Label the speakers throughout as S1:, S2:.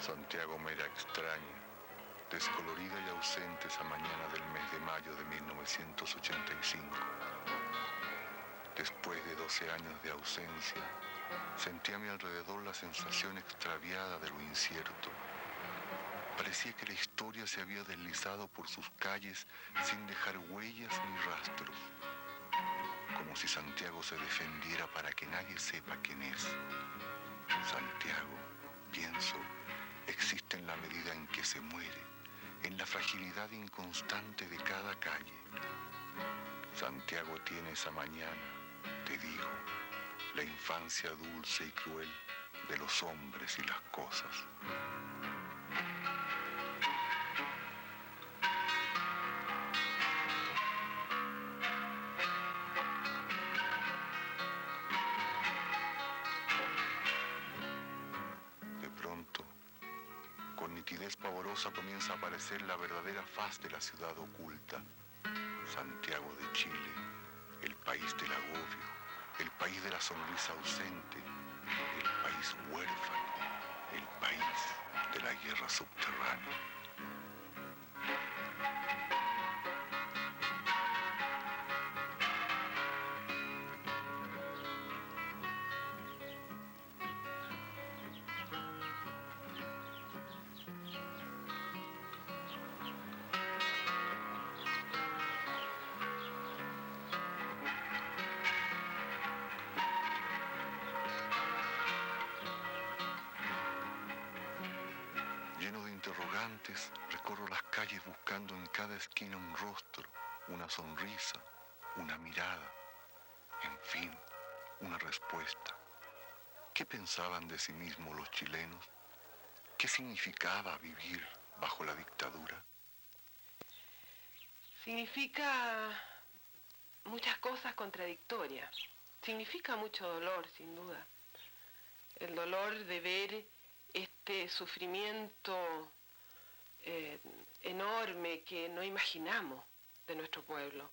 S1: Santiago me era extraña, descolorida y ausente esa mañana del mes de mayo de 1985. Después de 12 años de ausencia, sentí a mi alrededor la sensación extraviada de lo incierto. Parecía que la historia se había deslizado por sus calles sin dejar huellas ni rastros, como si Santiago se defendiera para que nadie sepa quién es. Santiago, pienso, existe en la medida en que se muere, en la fragilidad inconstante de cada calle. Santiago tiene esa mañana, te digo, la infancia dulce y cruel de los hombres y las cosas. De pronto, con nitidez pavorosa comienza a aparecer la verdadera faz de la ciudad oculta. Santiago de Chile, el país del agobio, el país de la sonrisa ausente, el país huérfano, el país de la guerra subterránea. Lleno de interrogantes, recorro las calles buscando en cada esquina un rostro, una sonrisa, una mirada, en fin, una respuesta. ¿Qué pensaban de sí mismos los chilenos? ¿Qué significaba vivir bajo la dictadura?
S2: Significa muchas cosas contradictorias. Significa mucho dolor, sin duda. El dolor de ver este sufrimiento enorme que no imaginamos de nuestro pueblo,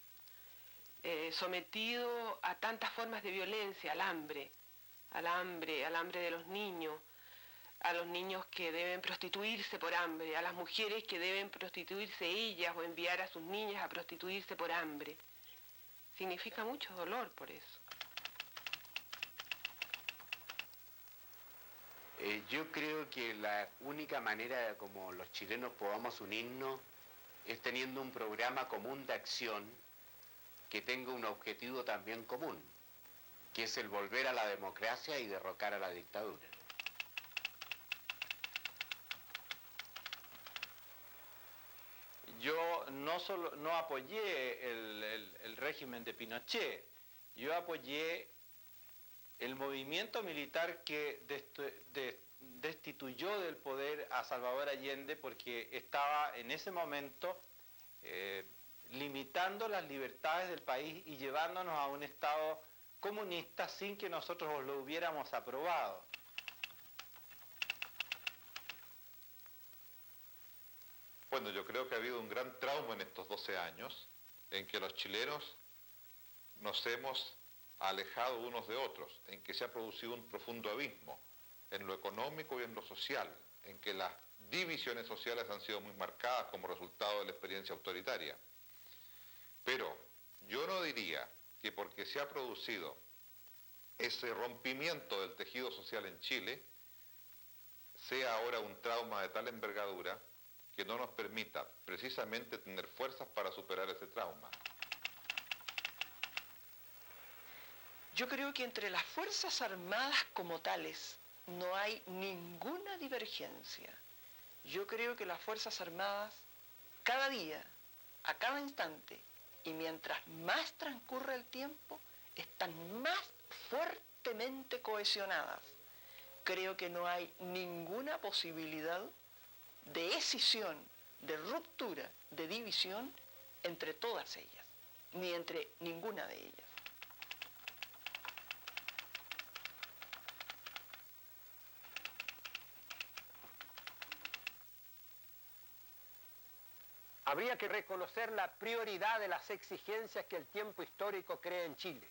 S2: sometido a tantas formas de violencia, al hambre de los niños, a los niños que deben prostituirse por hambre, a las mujeres que deben prostituirse ellas o enviar a sus niñas a prostituirse por hambre. Significa mucho dolor por eso.
S3: Yo creo que la única manera como los chilenos podamos unirnos es teniendo un programa común de acción que tenga un objetivo también común, que es el volver a la democracia y derrocar a la dictadura.
S4: Yo no apoyé el régimen de Pinochet, yo apoyé el movimiento militar que destituyó del poder a Salvador Allende porque estaba en ese momento limitando las libertades del país y llevándonos a un Estado comunista sin que nosotros lo hubiéramos aprobado.
S5: Bueno, yo creo que ha habido un gran trauma en estos 12 años en que los chilenos nos hemos alejado unos de otros, en que se ha producido un profundo abismo en lo económico y en lo social, en que las divisiones sociales han sido muy marcadas como resultado de la experiencia autoritaria. Pero yo no diría que porque se ha producido ese rompimiento del tejido social en Chile, sea ahora un trauma de tal envergadura que no nos permita precisamente tener fuerzas para superar ese trauma.
S6: Yo creo que entre las Fuerzas Armadas como tales no hay ninguna divergencia. Yo creo que las Fuerzas Armadas cada día, a cada instante, y mientras más transcurre el tiempo, están más fuertemente cohesionadas. Creo que no hay ninguna posibilidad de escisión, de ruptura, de división entre todas ellas, ni entre ninguna de ellas.
S7: Habría que reconocer la prioridad de las exigencias que el tiempo histórico crea en Chile.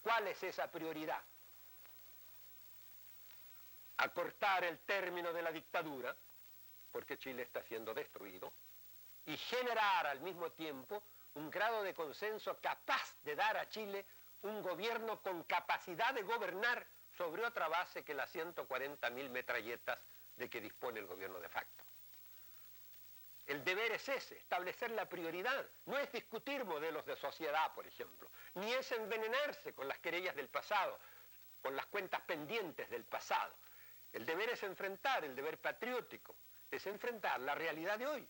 S7: ¿Cuál es esa prioridad? Acortar el término de la dictadura, por qué Chile está siendo destruido y generar al mismo tiempo un grado de consenso capaz de dar a Chile un gobierno con capacidad de gobernar sobre otra base que las 140.000 metralletas de que dispone el gobierno de facto. El deber es ese, establecer la prioridad. No es discutir modelos de sociedad, por ejemplo, ni es envenenarse con las querellas del pasado, con las cuentas pendientes del pasado. El deber es enfrentar, el deber patriótico, es enfrentar la realidad de hoy.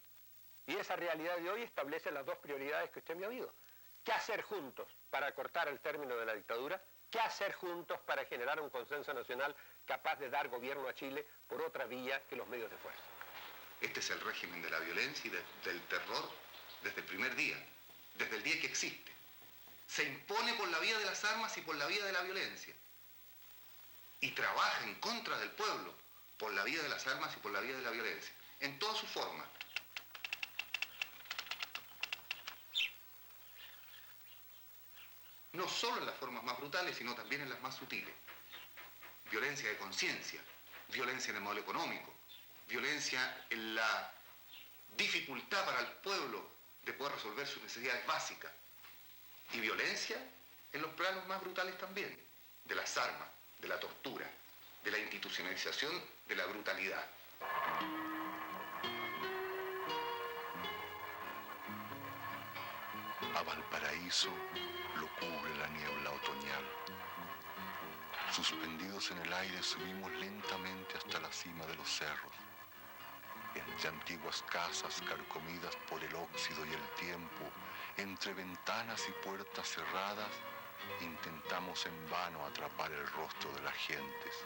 S7: Y esa realidad de hoy establece las dos prioridades que usted me ha oído. ¿Qué hacer juntos para acortar el término de la dictadura? ¿Qué hacer juntos para generar un consenso nacional capaz de dar gobierno a Chile por otra vía que los medios de fuerza?
S1: Este es el régimen de la violencia y del terror desde el primer día, desde el día que existe. Se impone por la vía de las armas y por la vía de la violencia. Y trabaja en contra del pueblo por la vía de las armas y por la vía de la violencia, en todas sus formas. No solo en las formas más brutales, sino también en las más sutiles. Violencia de conciencia, violencia en el modelo económico, violencia en la dificultad para el pueblo de poder resolver sus necesidades básicas. Y violencia en los planos más brutales también, de las armas, de la tortura, de la institucionalización de la brutalidad. A Valparaíso lo cubre la niebla otoñal. Suspendidos en el aire subimos lentamente hasta la cima de los cerros. Entre antiguas casas carcomidas por el óxido y el tiempo, entre ventanas y puertas cerradas, intentamos en vano atrapar el rostro de las gentes.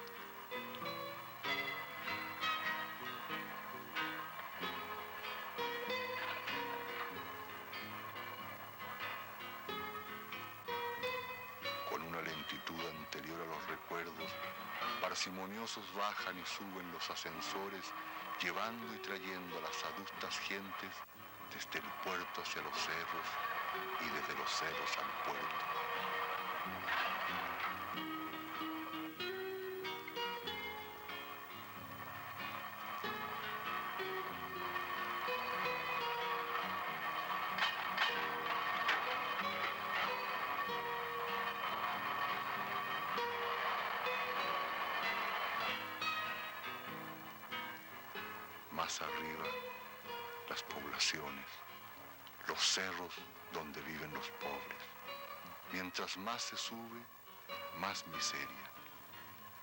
S1: Con una lentitud anterior a los recuerdos, parsimoniosos bajan y suben los ascensores, llevando y trayendo a las adustas gentes desde el puerto hacia los cerros y desde los cerros al puerto. Más arriba, las poblaciones, los cerros donde viven los pobres. Mientras más se sube, más miseria.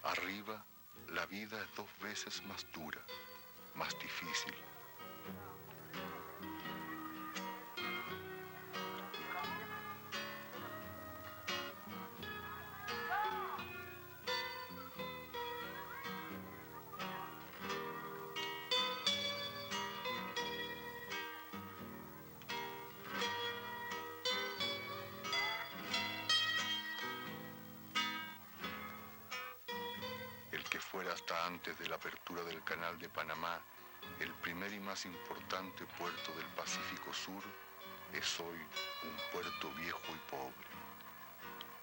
S1: Arriba, la vida es 2 veces más dura, más difícil. Fuera hasta antes de la apertura del Canal de Panamá, el primer y más importante puerto del Pacífico Sur, es hoy un puerto viejo y pobre.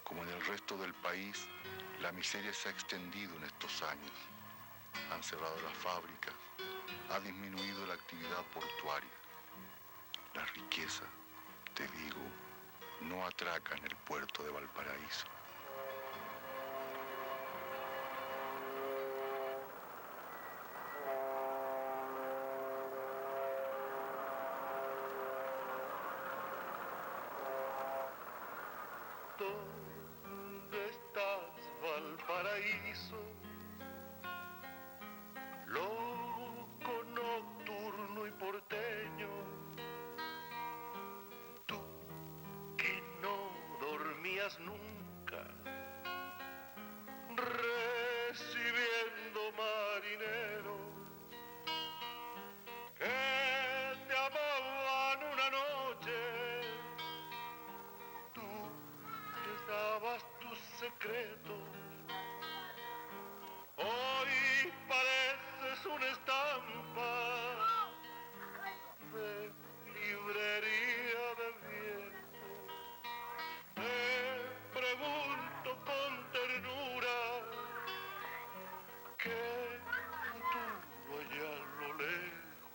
S1: Como en el resto del país, la miseria se ha extendido en estos años. Han cerrado las fábricas, ha disminuido la actividad portuaria. La riqueza, te digo, no atraca en el puerto de Valparaíso.
S8: ¿Dónde estás, Valparaíso? Loco, nocturno y porteño. Tú que no dormías nunca, recibiendo marineros que te amaban una noche. Dabas tus secretos, hoy pareces una estampa de librería de viejo. Te pregunto con ternura, ¿qué futuro hay a lo lejos?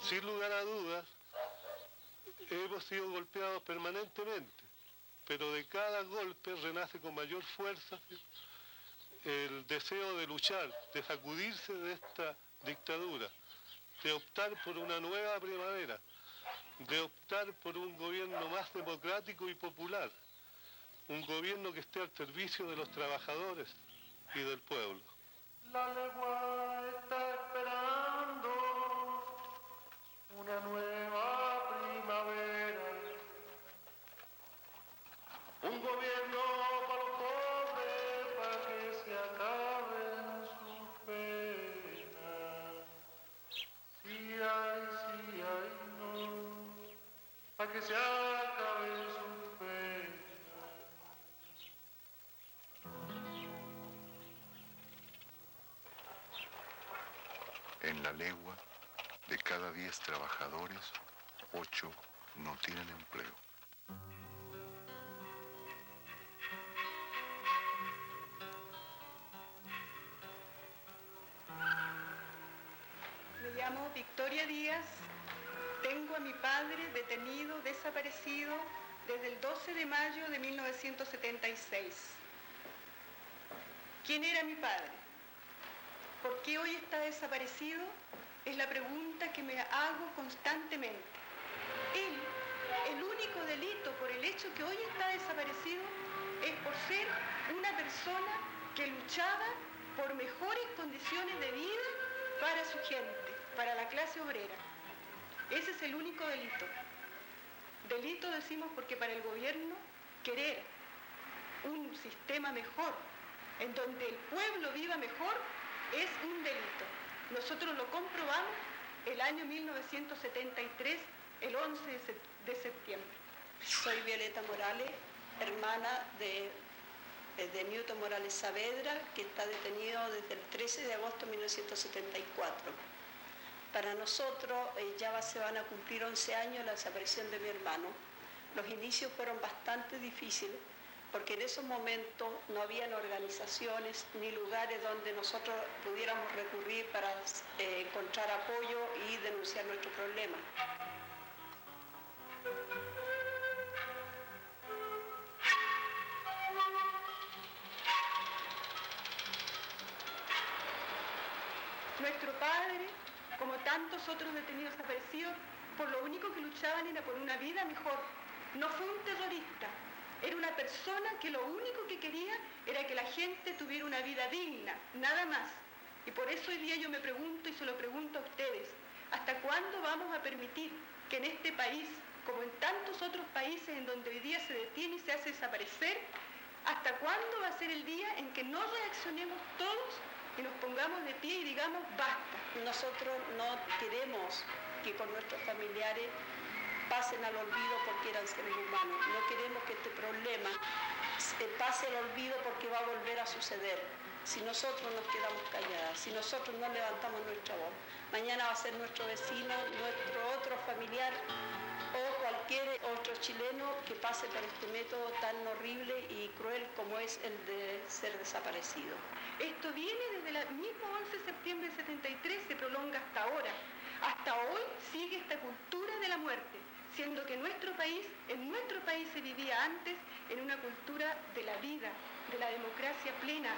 S8: Sin lugar a dudas, hemos sido golpeados permanentemente, pero de cada golpe renace con mayor fuerza el deseo de luchar, de sacudirse de esta dictadura, de optar por una nueva primavera, de optar por un gobierno más democrático y popular, un gobierno que esté al servicio de los trabajadores y del pueblo.
S9: La legua está esperando una nueva primavera, un gobierno para los pobres, para que se acaben sus penas. Sí hay, no, para que se acaben sus penas.
S1: En la legua, de cada 10 trabajadores, 8 no tienen empleo.
S10: Me llamo Victoria Díaz, tengo a mi padre detenido, desaparecido, desde el 12 de mayo de 1976. ¿Quién era mi padre? ¿Por qué hoy está desaparecido? Es la pregunta que me hago constantemente. Él, el único delito por el hecho que hoy está desaparecido es por ser una persona que luchaba por mejores condiciones de vida para su gente, para la clase obrera. Ese es el único delito. Delito decimos porque para el gobierno querer un sistema mejor, en donde el pueblo viva mejor, es un delito. Nosotros lo comprobamos el año 1973, el 11 de septiembre.
S11: Soy Violeta Morales, hermana de Newton Morales Saavedra, que está detenido desde el 13 de agosto de 1974. Para nosotros ya se van a cumplir 11 años la desaparición de mi hermano. Los inicios fueron bastante difíciles, porque en esos momentos no habían organizaciones ni lugares donde nosotros pudiéramos recurrir para encontrar apoyo y denunciar nuestro problema.
S10: Nuestro padre, como tantos otros detenidos desaparecidos, por lo único que luchaban era por una vida mejor. No fue un terrorista. Era una persona que lo único que quería era que la gente tuviera una vida digna, nada más. Y por eso hoy día yo me pregunto y se lo pregunto a ustedes, ¿hasta cuándo vamos a permitir que en este país, como en tantos otros países en donde hoy día se detiene y se hace desaparecer, hasta cuándo va a ser el día en que no reaccionemos todos y nos pongamos de pie y digamos basta?
S11: Nosotros no queremos que con nuestros familiares pasen al olvido porque eran seres humanos. No queremos que este problema pase al olvido porque va a volver a suceder. Si nosotros nos quedamos calladas, si nosotros no levantamos nuestra voz, mañana va a ser nuestro vecino, nuestro otro familiar o cualquier otro chileno que pase por este método tan horrible y cruel como es el de ser desaparecido.
S10: Esto viene desde el mismo 11 de septiembre del 73, se prolonga hasta ahora. Hasta hoy sigue esta cultura de la muerte, siendo que en nuestro país se vivía antes en una cultura de la vida, de la democracia plena.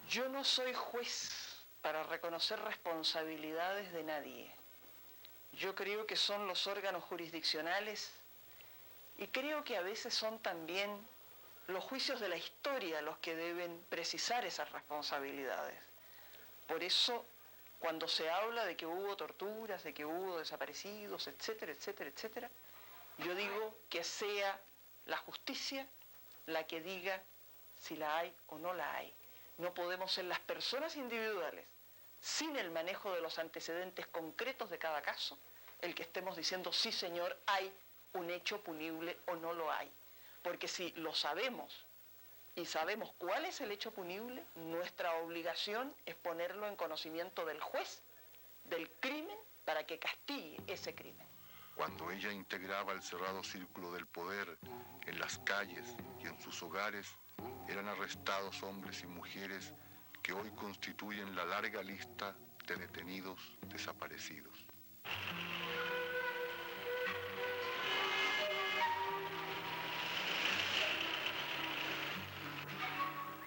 S6: Yo no soy juez para reconocer responsabilidades de nadie. Yo creo que son los órganos jurisdiccionales y creo que a veces son también los juicios de la historia los que deben precisar esas responsabilidades. Por eso, cuando se habla de que hubo torturas, de que hubo desaparecidos, etcétera, etcétera, etcétera, yo digo que sea la justicia la que diga si la hay o no la hay. No podemos ser las personas individuales sin el manejo de los antecedentes concretos de cada caso, el que estemos diciendo, sí señor, hay un hecho punible o no lo hay. Porque si lo sabemos y sabemos cuál es el hecho punible, nuestra obligación es ponerlo en conocimiento del juez del crimen para que castigue ese crimen.
S1: Cuando ella integraba el cerrado círculo del poder en las calles y en sus hogares, eran arrestados hombres y mujeres que hoy constituyen la larga lista de detenidos desaparecidos.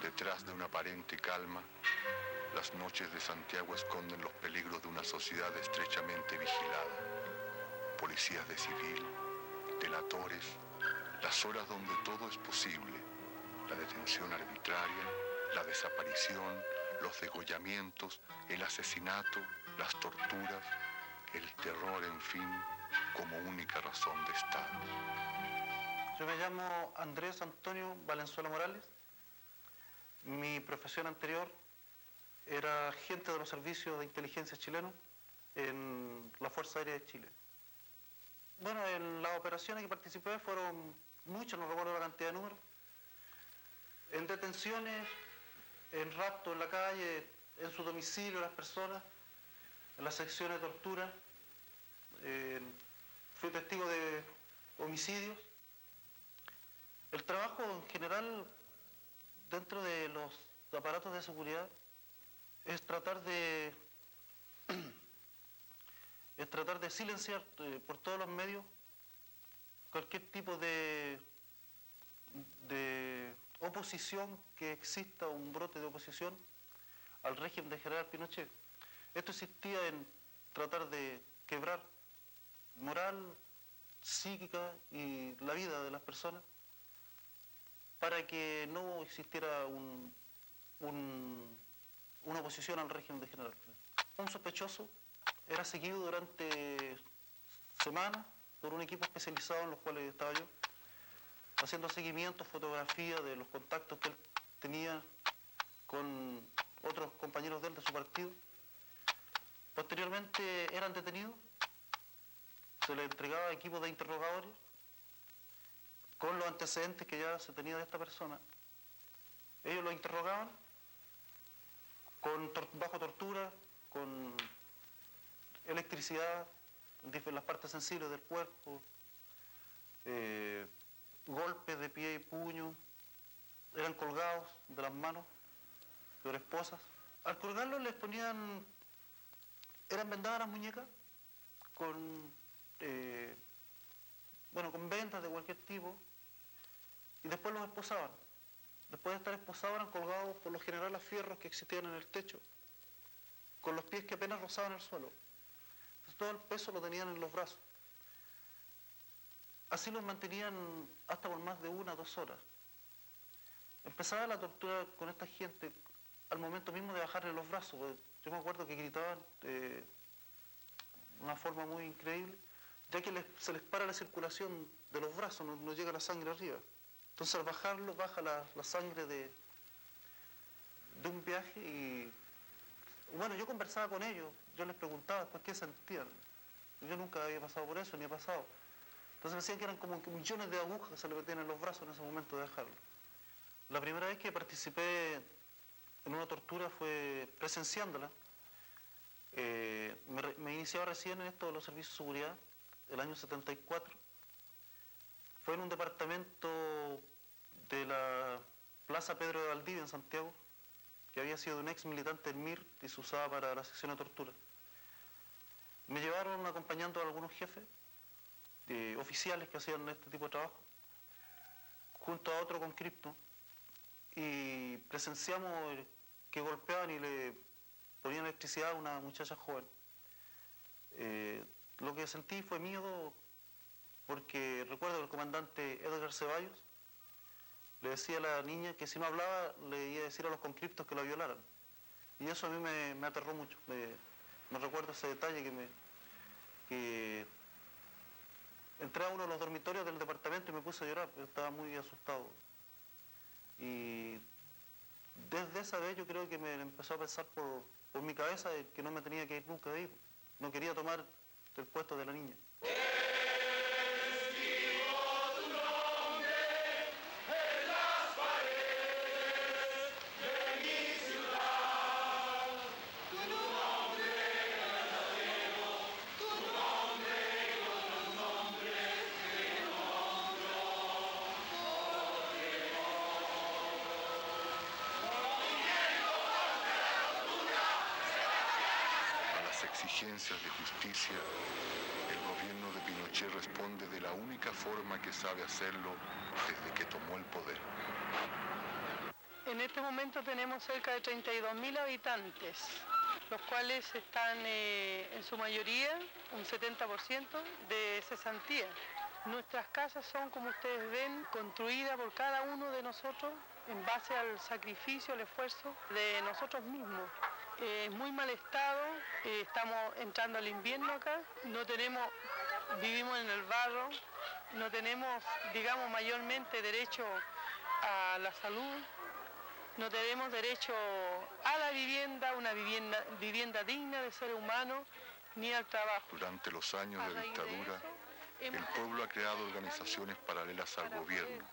S1: Detrás de una aparente calma, las noches de Santiago esconden los peligros de una sociedad estrechamente vigilada. Policías de civil, delatores, las horas donde todo es posible, la detención arbitraria, la desaparición, los degollamientos, el asesinato, las torturas, el terror, en fin, como única razón de Estado.
S12: Yo me llamo Andrés Antonio Valenzuela Morales. Mi profesión anterior era agente de los servicios de inteligencia chilenos en la Fuerza Aérea de Chile. Bueno, en las operaciones que participé fueron muchas, no recuerdo la cantidad de números. En detenciones, en rapto en la calle, en su domicilio las personas, en las secciones de tortura. Fui testigo de homicidios. El trabajo en general dentro de los aparatos de seguridad es tratar de silenciar por todos los medios cualquier tipo de oposición que exista, un brote de oposición al régimen de General Pinochet. Esto existía en tratar de quebrar moral, psíquica y la vida de las personas para que no existiera una oposición al régimen de General Pinochet. Un sospechoso era seguido durante semanas por un equipo especializado en los cuales estaba yo, haciendo seguimiento, fotografía de los contactos que él tenía con otros compañeros de él, de su partido. Posteriormente eran detenidos, se les entregaba equipos de interrogadores con los antecedentes que ya se tenía de esta persona. Ellos lo interrogaban bajo tortura, con electricidad, en las partes sensibles del cuerpo, golpes de pie y puño, eran colgados de las manos por esposas. Al colgarlos les ponían, eran vendadas las muñecas con vendas de cualquier tipo y después los esposaban. Después de estar esposados eran colgados por lo general a fierros que existían en el techo, con los pies que apenas rozaban el suelo. Entonces, todo el peso lo tenían en los brazos. Así los mantenían hasta por más de 1 o 2 horas. Empezaba la tortura con esta gente al momento mismo de bajarle los brazos. Yo me acuerdo que gritaban de una forma muy increíble, ya que se les para la circulación de los brazos, no llega la sangre arriba. Entonces al bajarlo, baja la sangre de un viaje y... Bueno, yo conversaba con ellos, yo les preguntaba después qué sentían. Yo nunca había pasado por eso, ni he pasado. Entonces me decían que eran como millones de agujas que se le metían en los brazos en ese momento de dejarlo. La primera vez que participé en una tortura fue presenciándola. Me iniciaba recién en esto de los servicios de seguridad, el año 74. Fue en un departamento de la Plaza Pedro de Valdivia en Santiago, que había sido un ex militante del MIR y se usaba para la sección de tortura. Me llevaron acompañando a algunos jefes, oficiales que hacían este tipo de trabajo, junto a otro conscripto, y presenciamos que golpeaban y le ponían electricidad a una muchacha joven. Lo que sentí fue miedo, porque recuerdo que el comandante Edgar Ceballos le decía a la niña que si no hablaba le iba a decir a los conscriptos que la violaran. Y eso a mí me aterró mucho. Me recuerdo ese detalle que entré a uno de los dormitorios del departamento y me puse a llorar, yo estaba muy asustado. Y desde esa vez yo creo que me empezó a pesar por por mi cabeza que no me tenía que ir nunca de ahí. No quería tomar el puesto de la niña.
S1: Exigencias de justicia, el gobierno de Pinochet responde de la única forma que sabe hacerlo desde que tomó el poder.
S13: En este momento tenemos cerca de 32.000 habitantes, los cuales están en su mayoría, un 70% de cesantía. Nuestras casas son, como ustedes ven, construidas por cada uno de nosotros en base al sacrificio, al esfuerzo de nosotros mismos. Muy mal estado, estamos entrando al invierno acá, vivimos en el barro, no tenemos, digamos, mayormente derecho a la salud, no tenemos derecho a la vivienda, una vivienda digna de ser humano, ni al trabajo.
S1: Durante los años de dictadura, el pueblo ha creado organizaciones paralelas al gobierno.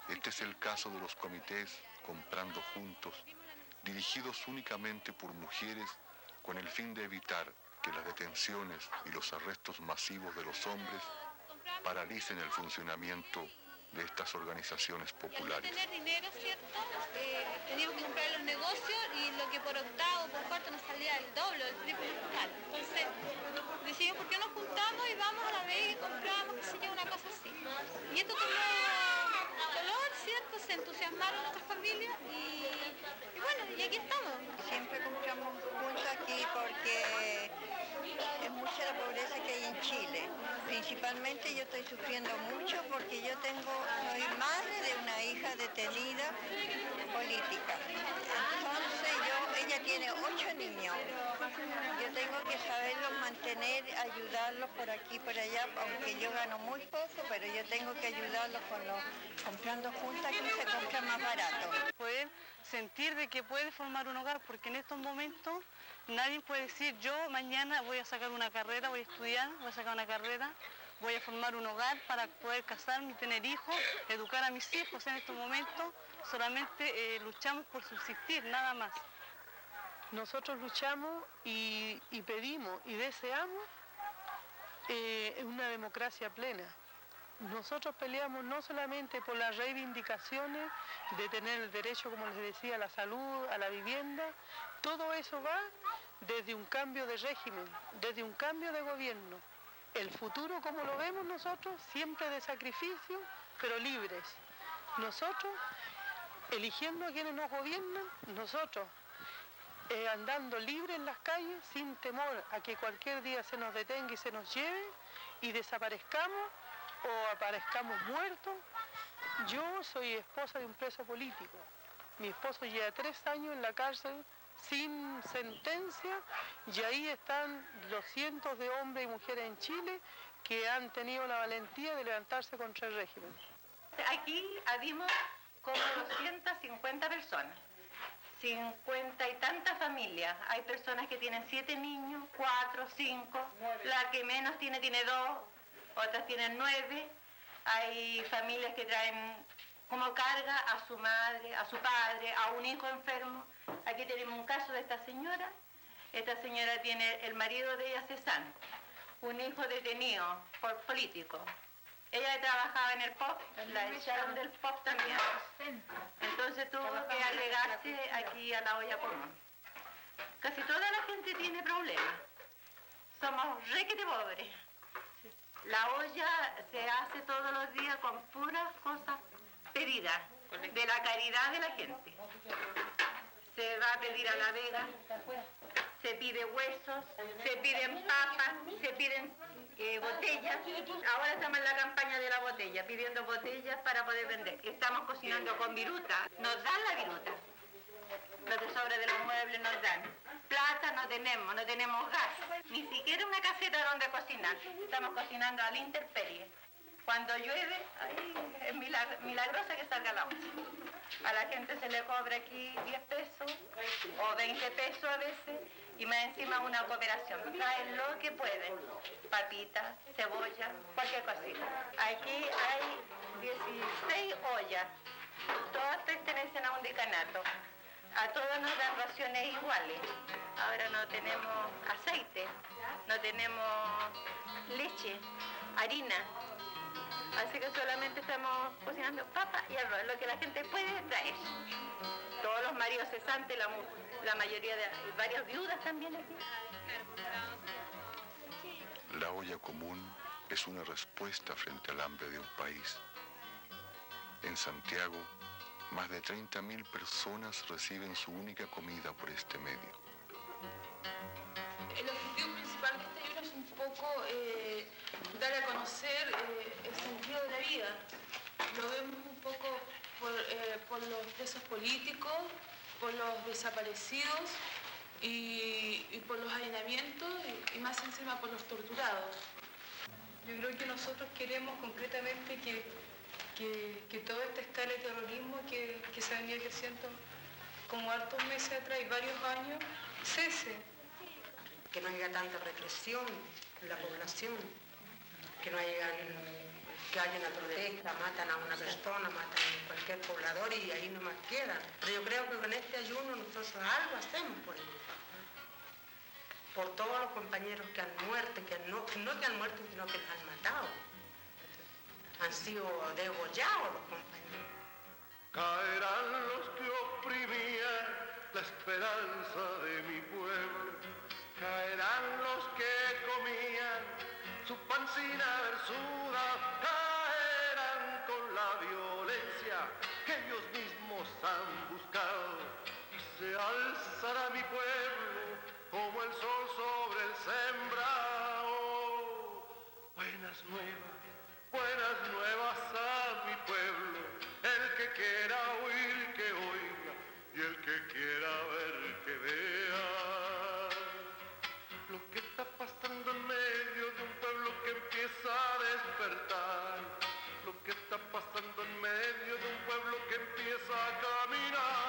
S1: Este es el caso de los comités Comprando Juntos, dirigidos únicamente por mujeres con el fin de evitar que las detenciones y los arrestos masivos de los hombres paralicen el funcionamiento de estas organizaciones populares.
S14: Al tener dinero, ¿cierto? Teníamos que comprar los negocios y lo que por octavo, por cuarto nos salía el doble o el triple fiscal. Entonces decidimos por qué nos juntamos y vamos a la vez y compramos, qué sé yo, una cosa así. Y esto tomó color, ¿cierto? Se entusiasmaron nuestras familias y bueno, y aquí estamos.
S15: Siempre compramos juntos aquí porque es mucha la pobreza que hay en Chile. Principalmente yo estoy sufriendo mucho porque yo soy madre de una hija detenida política. Entonces ella tiene 8 niños. Yo tengo que saberlos mantener, ayudarlos por aquí y por allá, aunque yo gano muy poco, pero yo tengo que ayudarlos comprando juntas, que se compra más barato.
S16: Poder sentir de que puede formar un hogar, porque en estos momentos nadie puede decir yo mañana voy a sacar una carrera, voy a estudiar, voy a sacar una carrera, voy a formar un hogar para poder casarme, tener hijos, educar a mis hijos. En estos momentos solamente luchamos por subsistir, nada más.
S13: Nosotros luchamos y pedimos y deseamos una democracia plena. Nosotros peleamos no solamente por las reivindicaciones de tener el derecho, como les decía, a la salud, a la vivienda. Todo eso va desde un cambio de régimen, desde un cambio de gobierno. El futuro, como lo vemos nosotros, siempre de sacrificio, pero libres. Nosotros, eligiendo a quienes nos gobiernan, nosotros andando libres en las calles, sin temor a que cualquier día se nos detenga y se nos lleve y desaparezcamos o aparezcamos muertos. Yo soy esposa de un preso político. Mi esposo lleva 3 años en la cárcel sin sentencia y ahí están los cientos de hombres y mujeres en Chile que han tenido la valentía de levantarse contra el régimen.
S17: Aquí habimos como 250 personas, 50 y tantas familias. Hay personas que tienen 7 niños, 4, 5, la que menos tiene 2, otras tienen 9. Hay familias que traen como carga a su madre, a su padre, a un hijo enfermo. Aquí tenemos un caso de esta señora. Esta señora tiene el marido de ella cesante, un hijo detenido por político. Ella trabajaba en el POP, la echaron del POP también. Entonces tuvo que agregarse aquí a la olla común. Casi toda la gente tiene problemas. Somos requete pobres. La olla se hace todos los días con puras cosas pedidas, de la caridad de la gente. Se va a pedir a La Vega, se pide huesos, se piden papas, se piden botellas. Ahora estamos en la campaña de la botella, pidiendo botellas para poder vender. Estamos cocinando con viruta, nos dan la viruta. Lo que sobra de los muebles nos dan. Plata no tenemos gas, ni siquiera una caseta donde cocinar. Estamos cocinando a la intemperie. Cuando llueve, ahí es milagrosa que salga el agua. A la gente se le cobra aquí 10 pesos o 20 pesos a veces y más encima una cooperación. Traen lo que pueden, papitas, cebolla, cualquier cosita. Aquí hay 16 ollas, todas pertenecen a un decanato. A todos nos dan raciones iguales. Ahora no tenemos aceite, no tenemos leche, harina. Así que solamente estamos cocinando papa y arroz, lo que la gente puede traer. Todos los maridos cesantes, la mayoría de varias viudas también aquí.
S1: La olla común es una respuesta frente al hambre de un país. En Santiago, más de 30.000 personas reciben su única comida por este medio.
S18: El objetivo principal de este libro es un poco dar a conocer el sentido de la vida. Lo vemos un poco por los presos políticos, por los desaparecidos y por los allanamientos y más encima por los torturados.
S19: Yo creo que nosotros queremos concretamente que toda esta escala de terrorismo que se ha venido ejerciendo como hartos meses atrás y varios años, cese.
S20: Que no haya tanta represión en la población, que no haya una protesta, matan a una persona, matan a cualquier poblador y ahí nomás quedan. Pero yo creo que con este ayuno nosotros algo hacemos por ellos. Por todos los compañeros que han muerto, no que han muerto, sino que los han matado. Han sido degollados los compañeros.
S9: Caerán los que oprimían la esperanza de mi pueblo. Caerán los que comían su pan sin haber sudado. Caerán con la violencia que ellos mismos han buscado. Y se alzará mi pueblo como el sol sobre el sembrado. Buenas nuevas a mi pueblo. El que quiera oír que oiga y el que quiera ver que vea. Lo que está pasando en medio de un pueblo que empieza a despertar. Lo que está pasando en medio de un pueblo que empieza a caminar.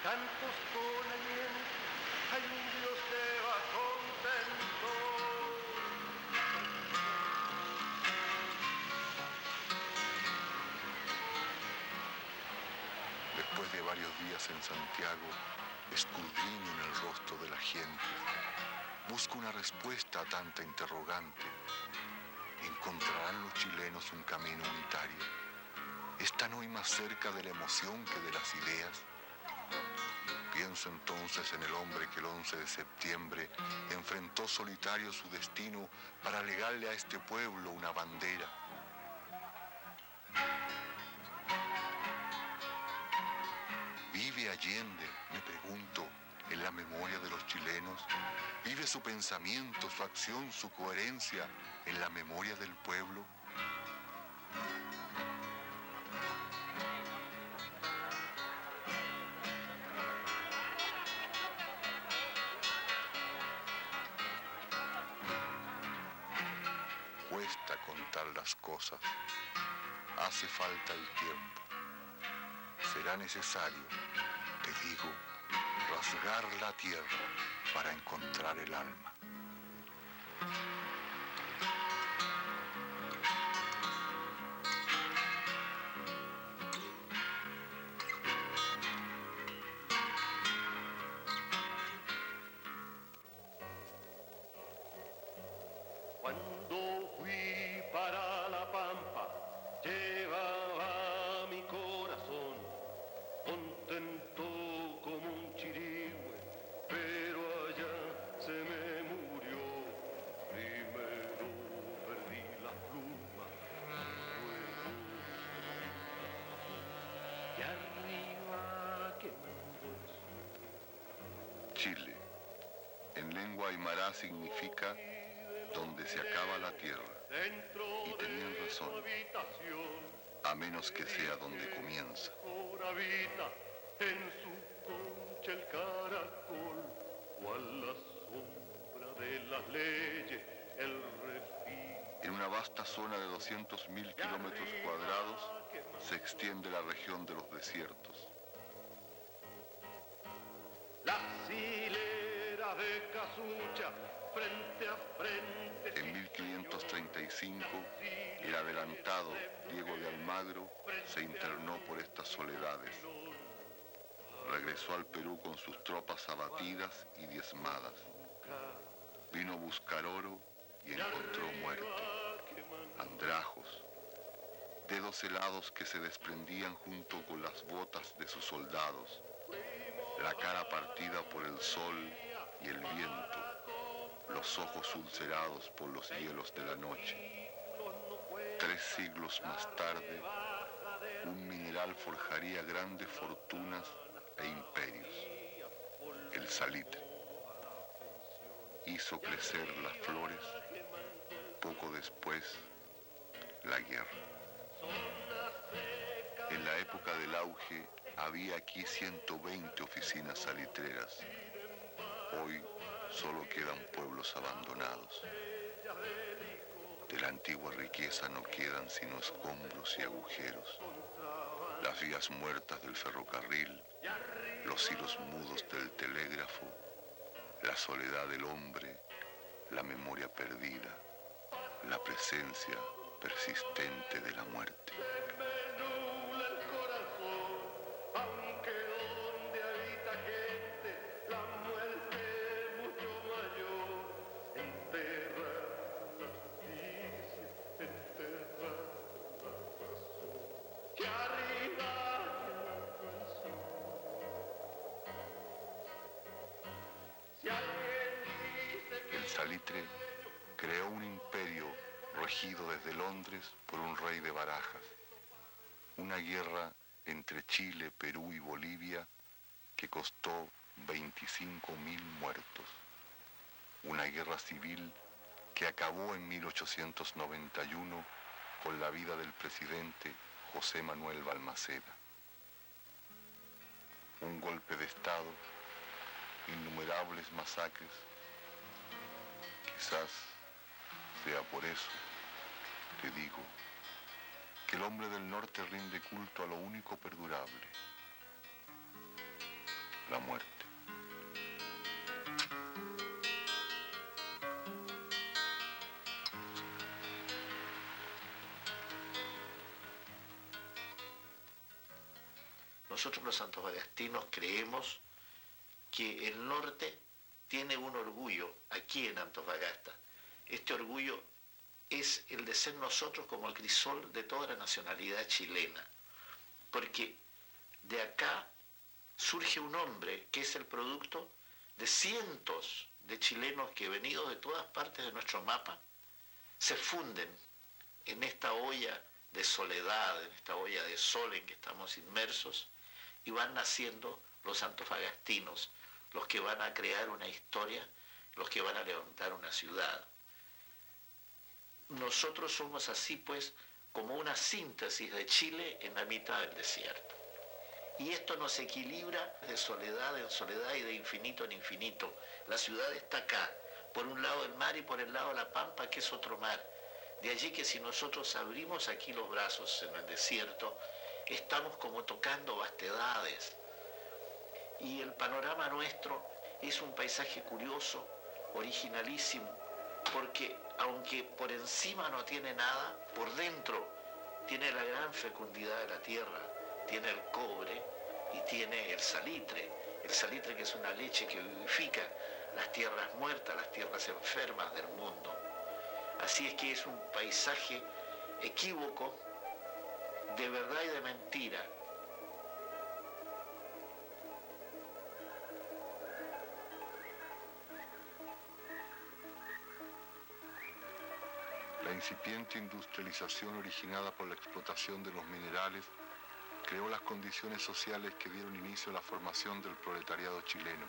S9: Cantos con aliento, hay un Dios que va contento.
S1: Después de varios días en Santiago, escudriño en el rostro de la gente. Busco una respuesta a tanta interrogante. ¿Encontrarán los chilenos un camino unitario? ¿Están hoy más cerca de la emoción que de las ideas? Pienso entonces en el hombre que el 11 de septiembre enfrentó solitario su destino para legarle a este pueblo una bandera. ¿Vive Allende, me pregunto, en la memoria de los chilenos? ¿Vive su pensamiento, su acción, su coherencia en la memoria del pueblo? Cuesta contar las cosas. hace falta el tiempo. Será necesario, te digo, rasgar la tierra para encontrar el alma.
S9: Cuando fui para la pampa, llevaba mi corazón contento como un chirigüe, pero allá se me murió. Primero perdí la pluma, luego y arriba quemando el sol.
S1: Chile, en lengua aymara significa donde se acaba la tierra, y tenían razón, a menos que sea donde comienza.
S9: Habita en su concha el caracol, cual la sombra de las leyes, el refil.
S1: En una vasta zona de 200.000 kilómetros cuadrados se extiende la región de los desiertos.
S9: La hilera de casucha, frente a frente.
S1: En 1535, el adelantado Diego de Almagro se internó por estas soledades. Regresó al Perú con sus tropas abatidas y diezmadas. Vino a buscar oro y encontró muerte, andrajos, dedos helados que se desprendían junto con las botas de sus soldados, la cara partida por el sol y el viento, los ojos ulcerados por los hielos de la noche. 3 siglos más tarde, un mineral forjaría grandes fortunas e imperios, el salitre. Hizo crecer las flores, poco después, la guerra. En la época del auge había aquí 120 oficinas salitreras. Hoy solo quedan pueblos abandonados. De la antigua riqueza no quedan sino escombros y agujeros. Las vías muertas del ferrocarril, los hilos mudos del telégrafo, la soledad del hombre, la memoria perdida, la presencia persistente de la muerte.
S9: Aunque donde habita gente, la muerte es mucho mayor. Enterrar la justicia, enterrar la razón, que arriba si alguien dice que
S1: el salitre creó un imperio regido desde Londres por un rey de Barajas. Una guerra entre Chile, Perú y Bolivia que costó 25.000 muertos. Una guerra civil que acabó en 1891 con la vida del presidente José Manuel Balmaceda. Un golpe de Estado, innumerables masacres. Quizás sea por eso, te digo, que el hombre del norte rinde culto a lo único perdurable, la muerte.
S21: Nosotros los antofagastinos creemos que el norte tiene un orgullo aquí en Antofagasta. Este orgullo es el de ser nosotros como el crisol de toda la nacionalidad chilena, porque de acá surge un hombre que es el producto de cientos de chilenos que venidos de todas partes de nuestro mapa se funden en esta olla de soledad, en esta olla de sol en que estamos inmersos, y van naciendo los antofagastinos, los que van a crear una historia, los que van a levantar una ciudad. Nosotros somos así pues como una síntesis de Chile en la mitad del desierto. Y esto nos equilibra de soledad en soledad y de infinito en infinito. La ciudad está acá, por un lado el mar y por el lado la pampa, que es otro mar. De allí que si nosotros abrimos aquí los brazos en el desierto, estamos como tocando vastedades. Y el panorama nuestro es un paisaje curioso, originalísimo, porque aunque por encima no tiene nada, por dentro tiene la gran fecundidad de la tierra, tiene el cobre y tiene el salitre que es una leche que vivifica las tierras muertas, las tierras enfermas del mundo. Así es que es un paisaje equívoco, de verdad y de mentira.
S1: La incipiente industrialización originada por la explotación de los minerales creó las condiciones sociales que dieron inicio a la formación del proletariado chileno.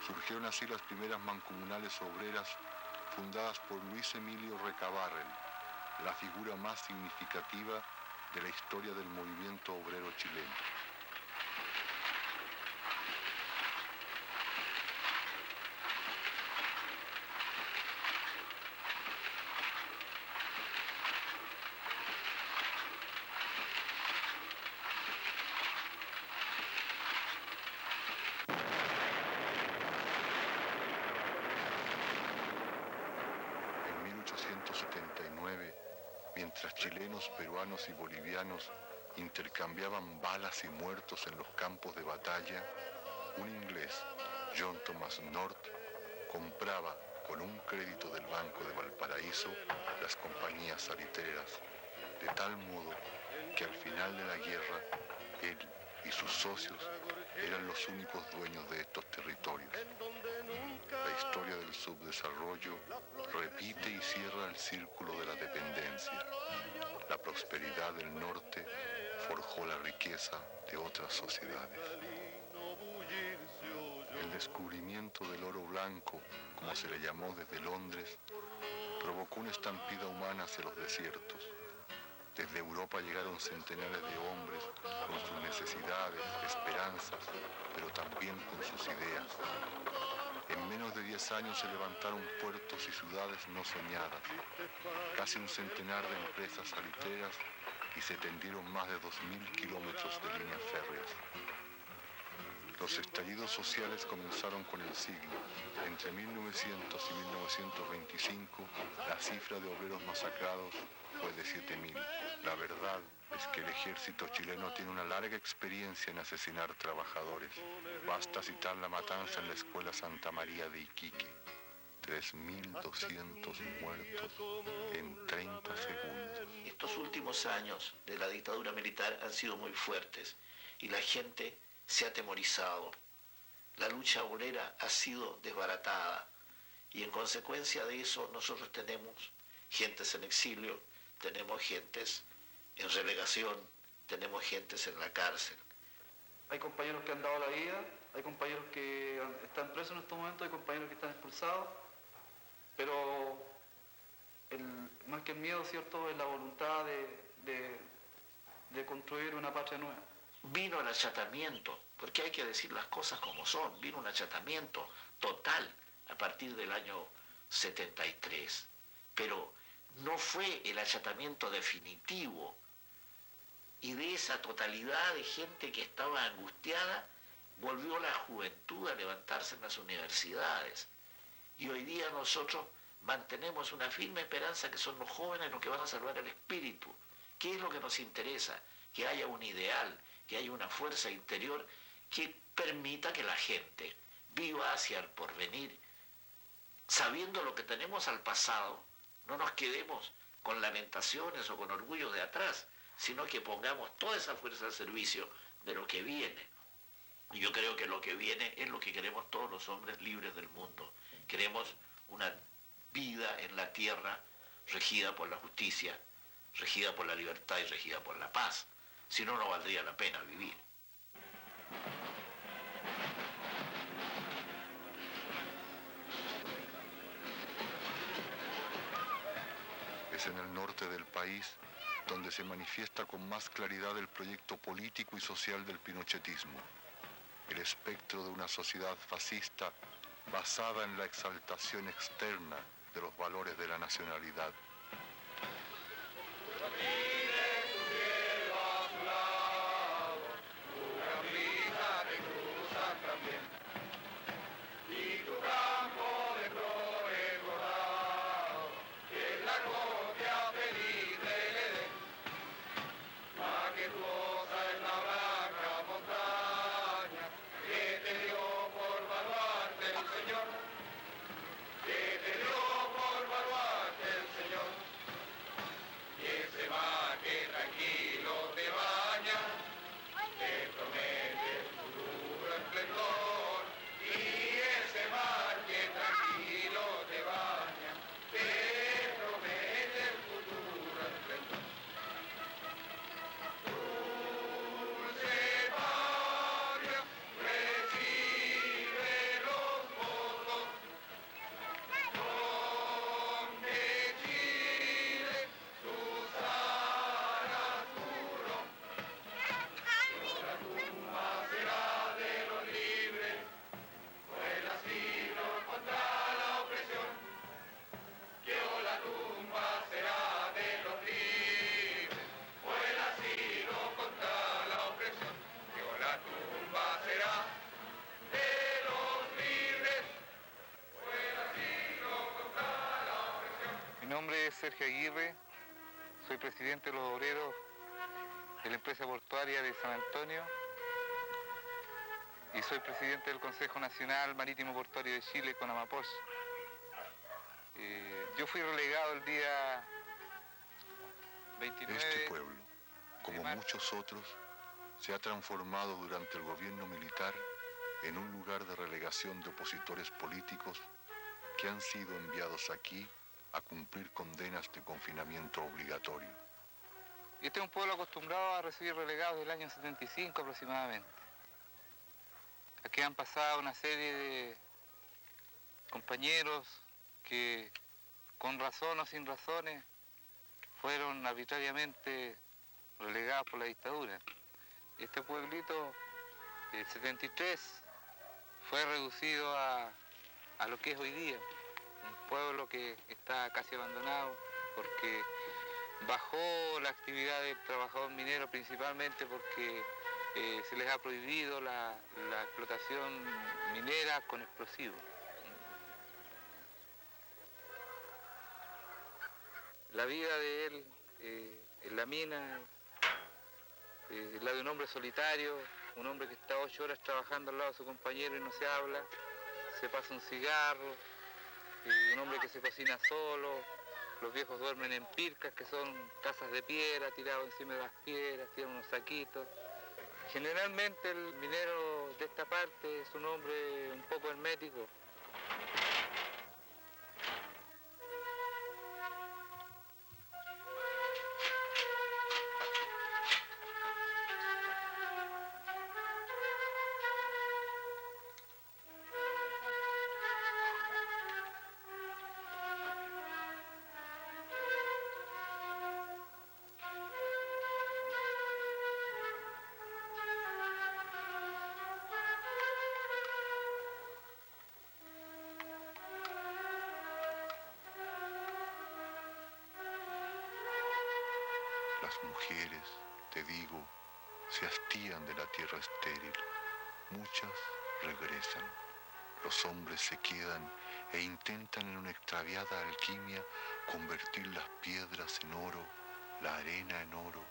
S1: Surgieron así las primeras mancomunales obreras fundadas por Luis Emilio Recabarren, la figura más significativa de la historia del movimiento obrero chileno. En 1879, mientras chilenos, peruanos y bolivianos intercambiaban balas y muertos en los campos de batalla, un inglés, John Thomas North, compraba con un crédito del Banco de Valparaíso las compañías salitreras, de tal modo que al final de la guerra, él y sus socios eran los únicos dueños de estos territorios. La historia del subdesarrollo repite y cierra el círculo de la dependencia. La prosperidad del norte forjó la riqueza de otras sociedades. El descubrimiento del oro blanco, como se le llamó desde Londres, provocó una estampida humana hacia los desiertos. Desde Europa llegaron centenares de hombres con sus necesidades, esperanzas, pero también con sus ideas. En menos de 10 años se levantaron puertos y ciudades no soñadas, casi un centenar de empresas salitreras y se tendieron más de 2.000 kilómetros de líneas férreas. Los estallidos sociales comenzaron con el siglo. Entre 1900 y 1925, la cifra de obreros masacrados fue de 7.000. La verdad es que el ejército chileno tiene una larga experiencia en asesinar trabajadores. Basta citar la matanza en la Escuela Santa María de Iquique. 3.200 muertos en 30 segundos.
S21: Estos últimos años de la dictadura militar han sido muy fuertes y la gente se ha atemorizado. La lucha obrera ha sido desbaratada y en consecuencia de eso nosotros tenemos gentes en exilio, tenemos gentes en relegación, tenemos gentes en la cárcel.
S12: Hay compañeros que han dado la vida, hay compañeros que están presos en estos momentos, hay compañeros que están expulsados, pero más que el miedo, ¿cierto?, es la voluntad de construir una patria nueva.
S21: Vino el achatamiento, porque hay que decir las cosas como son, vino un achatamiento total a partir del año 73, pero no fue el achatamiento definitivo, y de esa totalidad de gente que estaba angustiada, volvió la juventud a levantarse en las universidades, y hoy día nosotros mantenemos una firme esperanza que son los jóvenes los que van a salvar el espíritu. ¿Qué es lo que nos interesa? Que haya un ideal, que haya una fuerza interior que permita que la gente viva hacia el porvenir, sabiendo lo que tenemos al pasado. No nos quedemos con lamentaciones o con orgullo de atrás, sino que pongamos toda esa fuerza al servicio de lo que viene. Y yo creo que lo que viene es lo que queremos todos los hombres libres del mundo. Queremos una vida en la tierra regida por la justicia, regida por la libertad y regida por la paz. Si no, no valdría la pena vivir.
S1: Es en el norte del país donde se manifiesta con más claridad el proyecto político y social del pinochetismo, el espectro de una sociedad fascista basada en la exaltación externa de los valores de la nacionalidad.
S2: Mi nombre es Sergio Aguirre, soy presidente de los obreros de la empresa portuaria de San Antonio y soy presidente del Consejo Nacional Marítimo Portuario de Chile, CONAMAPOCH. Yo fui relegado el día 29
S1: Este pueblo, como muchos otros, se ha transformado durante el gobierno militar en un lugar de relegación de opositores políticos que han sido enviados aquí a cumplir condenas de confinamiento obligatorio.
S2: Este es un pueblo acostumbrado a recibir relegados del año 75 aproximadamente. Aquí han pasado una serie de compañeros que, con razón o sin razones, fueron arbitrariamente relegados por la dictadura. Este pueblito, el 73, fue reducido a lo que es hoy día. Un pueblo que está casi abandonado porque bajó la actividad del trabajador minero principalmente porque se les ha prohibido la explotación minera con explosivos. La vida de él en la mina es la de un hombre solitario, un hombre que está 8 horas trabajando al lado de su compañero y no se habla, se pasa un cigarro, un hombre que se cocina solo, los viejos duermen en pircas, que son casas de piedra, tirados encima de las piedras, tienen unos saquitos. Generalmente el minero de esta parte es un hombre un poco hermético.
S1: Las mujeres, te digo, se hastían de la tierra estéril. Muchas regresan. Los hombres se quedan e intentan en una extraviada alquimia convertir las piedras en oro, la arena en oro,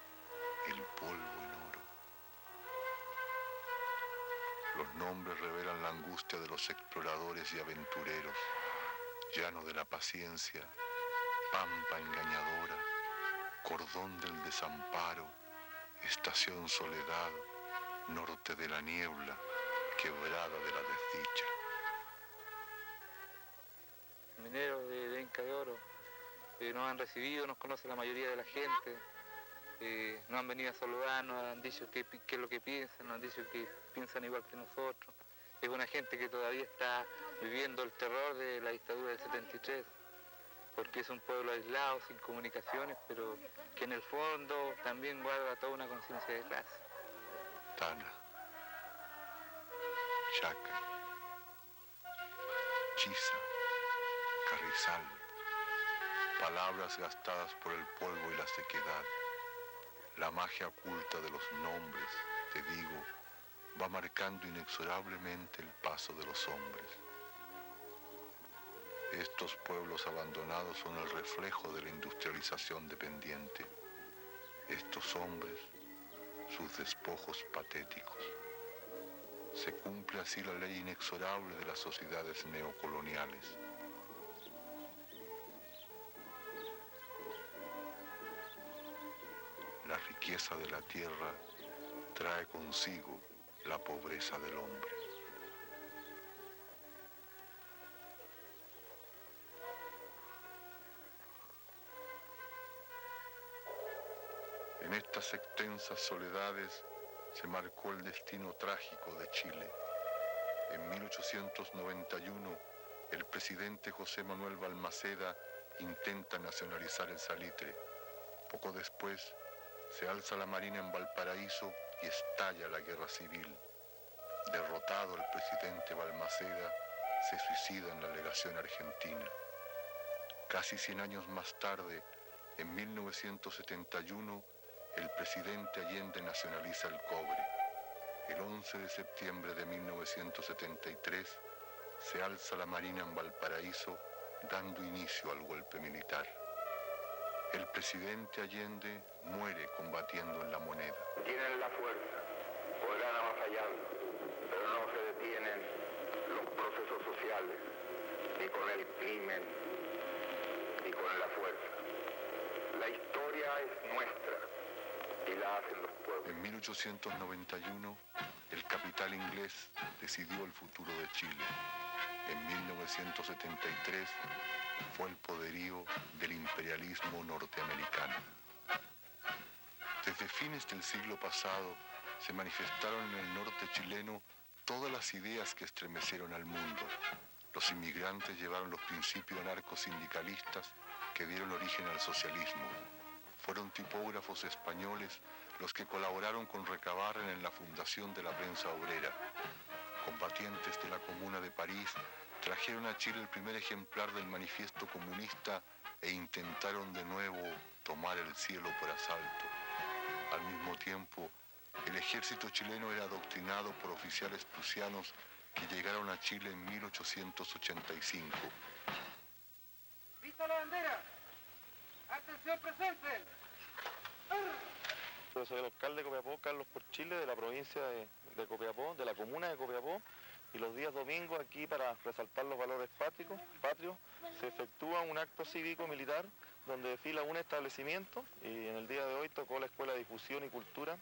S1: el polvo en oro. Los nombres revelan la angustia de los exploradores y aventureros. Llano de la paciencia, pampa engañadora, cordón del desamparo, estación soledad, norte de la niebla, quebrada de la desdicha.
S2: Mineros de Inca de Oro nos han recibido, nos conoce la mayoría de la gente, nos han venido a saludar, nos han dicho qué es lo que piensan, nos han dicho que piensan igual que nosotros. Es una gente que todavía está viviendo el terror de la dictadura del 73. Porque es un pueblo aislado, sin comunicaciones, pero que en el fondo también guarda toda una conciencia de clase.
S1: Tana, Chaca, Chisa, Carrizal, palabras gastadas por el polvo y la sequedad. La magia oculta de los nombres, te digo, va marcando inexorablemente el paso de los hombres. Estos pueblos abandonados son el reflejo de la industrialización dependiente. Estos hombres, sus despojos patéticos. Se cumple así la ley inexorable de las sociedades neocoloniales. La riqueza de la tierra trae consigo la pobreza del hombre. En estas extensas soledades se marcó el destino trágico de Chile. En 1891, el presidente José Manuel Balmaceda intenta nacionalizar el salitre. Poco después, se alza la Marina en Valparaíso y estalla la guerra civil. Derrotado el presidente Balmaceda, se suicida en la legación argentina. Casi 100 años más tarde, en 1971, el presidente Allende nacionaliza el cobre. El 11 de septiembre de 1973 se alza la Marina en Valparaíso, dando inicio al golpe militar. El presidente Allende muere combatiendo en La Moneda.
S3: Tienen la fuerza, podrán avasallando, pero no se detienen los procesos sociales, ni con el crimen, ni con la fuerza. La historia es nuestra. Y la hacen los pueblos.
S1: En 1891, el capital inglés decidió el futuro de Chile. En 1973 fue el poderío del imperialismo norteamericano. Desde fines del siglo pasado se manifestaron en el norte chileno todas las ideas que estremecieron al mundo. Los inmigrantes llevaron los principios anarcosindicalistas que dieron origen al socialismo. Fueron tipógrafos españoles los que colaboraron con Recabarren en la fundación de la prensa obrera. Combatientes de la Comuna de París trajeron a Chile el primer ejemplar del manifiesto comunista e intentaron de nuevo tomar el cielo por asalto. Al mismo tiempo, el ejército chileno era adoctrinado por oficiales prusianos que llegaron a Chile en 1885.
S22: ¡Vista la bandera! ¡Atención presente!
S23: Yo soy el alcalde de Copiapó, Carlos Porchile, de la provincia de Copiapó, de la comuna de Copiapó, y los días domingos aquí para resaltar los valores patrios se efectúa un acto cívico-militar donde desfila un establecimiento y en el día de hoy tocó la Escuela de Difusión y Cultura,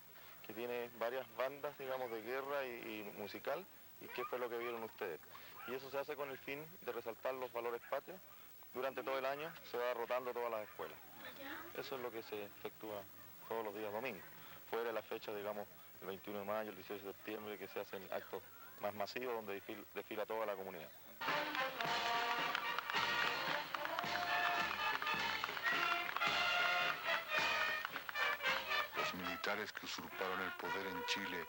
S23: que tiene varias bandas, digamos, de guerra y musical, y qué fue lo que vieron ustedes. Y eso se hace con el fin de resaltar los valores patrios. Durante todo el año se va rotando todas las escuelas. Eso es lo que se efectúa todos los días domingos. Fuera de la fecha, digamos, el 21 de mayo, el 18 de septiembre, que se hacen actos más masivos donde desfila toda la comunidad.
S1: Los militares que usurparon el poder en Chile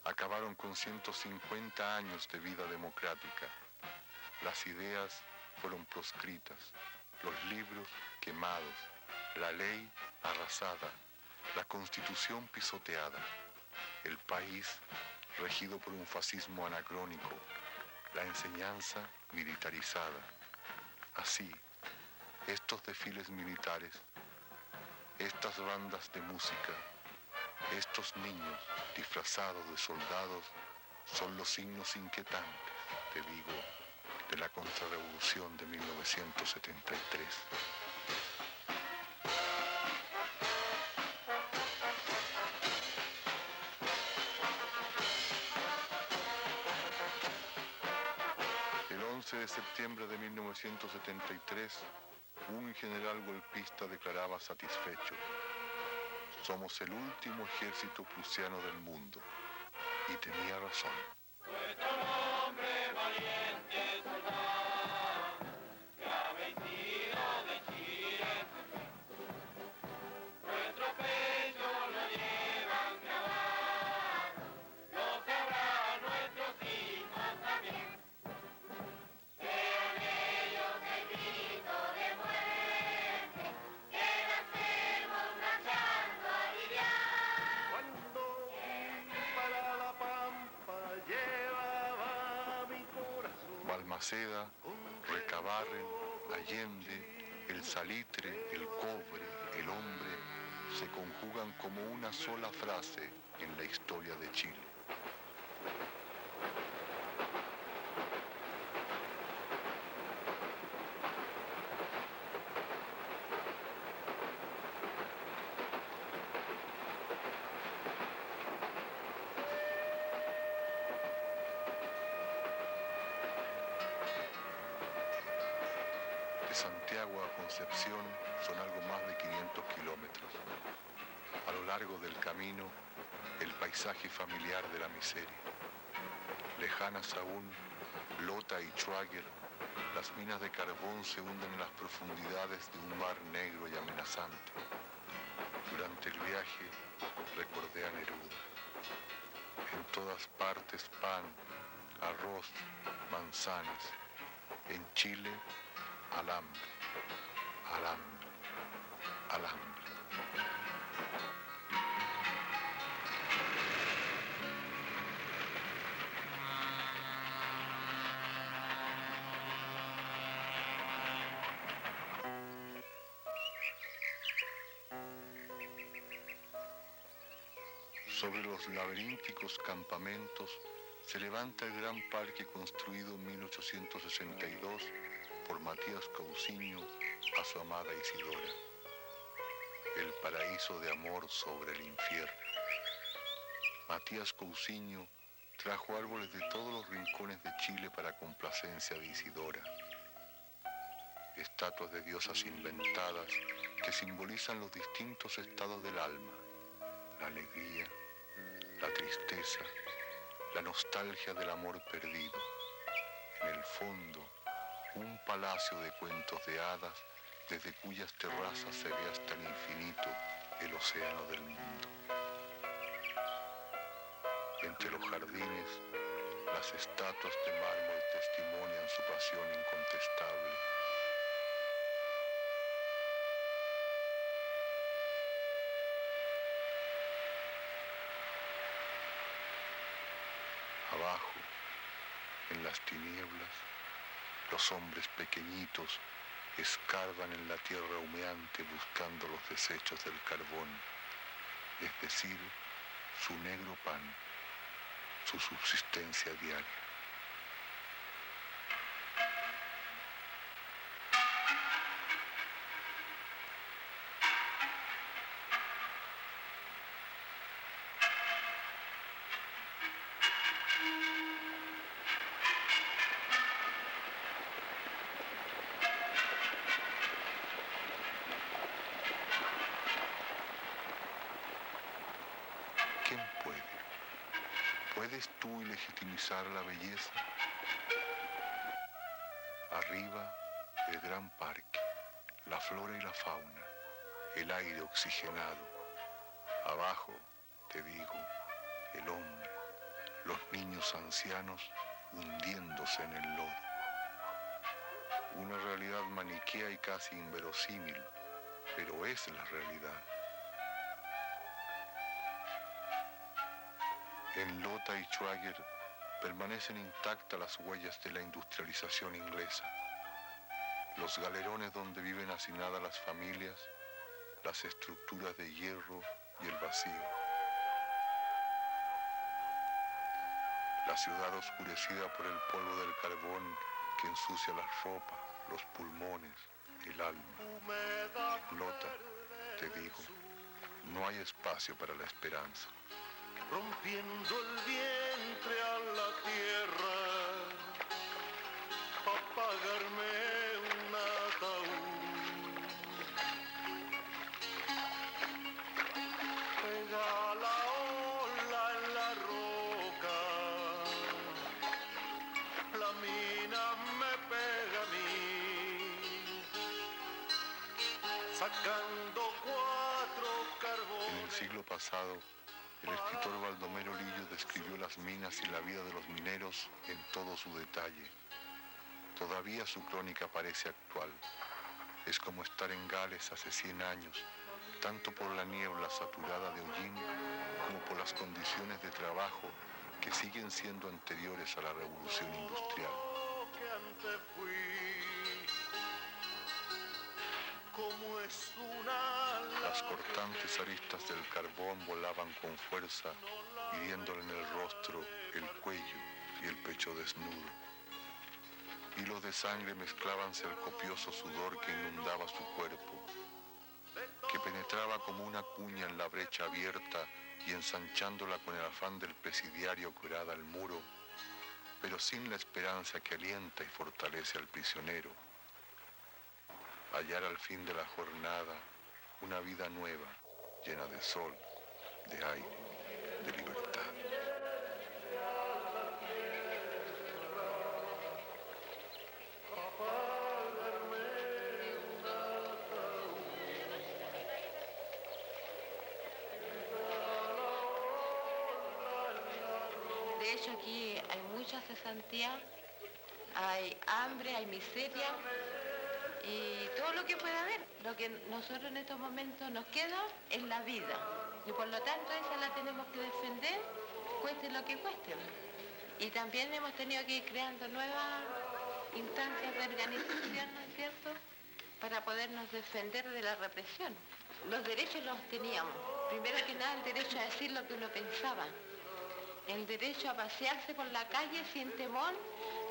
S1: acabaron con 150 años de vida democrática. Las ideas fueron proscritas, los libros quemados, la ley arrasada, la constitución pisoteada, el país regido por un fascismo anacrónico, la enseñanza militarizada. Así, estos desfiles militares, estas bandas de música, estos niños disfrazados de soldados son los signos inquietantes, te digo, de la contrarrevolución de 1973. El 11 de septiembre de 1973, un general golpista declaraba satisfecho: somos el último ejército prusiano del mundo. Y tenía razón. Balmaceda, Recabarren, Allende, el salitre, el cobre, el hombre, se conjugan como una sola frase en la historia de Chile. De Santiago a Concepción son algo más de 500 kilómetros. A lo largo del camino, el paisaje familiar de la miseria. Lejanas aún, Lota y Schwager, las minas de carbón se hunden en las profundidades de un mar negro y amenazante. Durante el viaje, recordé a Neruda. En todas partes pan, arroz, manzanas. En Chile, alambre, alambre, alambre. Sobre los laberínticos campamentos se levanta el gran parque construido en 1862 por Matías Cousiño a su amada Isidora. El paraíso de amor sobre el infierno. Matías Cousiño trajo árboles de todos los rincones de Chile para complacencia de Isidora. Estatuas de diosas inventadas que simbolizan los distintos estados del alma, la alegría, la tristeza, la nostalgia del amor perdido. En el fondo, un palacio de cuentos de hadas desde cuyas terrazas se ve hasta el infinito el océano del mundo. Entre los jardines, las estatuas de mármol testimonian su pasión incontestable. Abajo, en las tinieblas, los hombres pequeñitos escarban en la tierra humeante buscando los desechos del carbón, es decir, su negro pan, su subsistencia diaria. ¿Quién puede? ¿Puedes tú ilegitimizar la belleza? Arriba, el gran parque, la flora y la fauna, el aire oxigenado. Abajo, te digo, el hombre, los niños ancianos hundiéndose en el lodo. Una realidad maniquea y casi inverosímil, pero es la realidad. En Lota y Schwager permanecen intactas las huellas de la industrialización inglesa. Los galerones donde viven hacinadas las familias, las estructuras de hierro y el vacío. La ciudad oscurecida por el polvo del carbón que ensucia las ropas, los pulmones, el alma. Lota, te digo, no hay espacio para la esperanza.
S9: Rompiendo el vientre a la tierra, pa' pagarme un ataúd. Pega la ola en la roca, la mina me pega a mí, sacando 4 carbones.
S1: En el siglo pasado, el escritor Baldomero Lillo describió las minas y la vida de los mineros en todo su detalle. Todavía su crónica parece actual. Es como estar en Gales hace 100 años, tanto por la niebla saturada de hollín como por las condiciones de trabajo que siguen siendo anteriores a la revolución industrial.
S9: que antes fui. Como es una
S1: Las cortantes aristas del carbón volaban con fuerza, hiriéndole en el rostro, el cuello y el pecho desnudo. Hilos de sangre mezclábanse al copioso sudor que inundaba su cuerpo, que penetraba como una cuña en la brecha abierta y ensanchándola con el afán del presidiario que orada el muro, pero sin la esperanza que alienta y fortalece al prisionero. Hallar al fin de la jornada una vida nueva, llena de sol, de aire, de libertad.
S4: De hecho, aquí hay mucha cesantía, hay hambre, hay miseria y todo lo que pueda haber. Lo que nosotros en estos momentos nos queda es la vida y por lo tanto esa la tenemos que defender, cueste lo que cueste. Y también hemos tenido que ir creando nuevas instancias de organización, ¿no es cierto?, para podernos defender de la represión. Los derechos los teníamos. Primero que nada, el derecho a decir lo que uno pensaba. El derecho a pasearse por la calle sin temor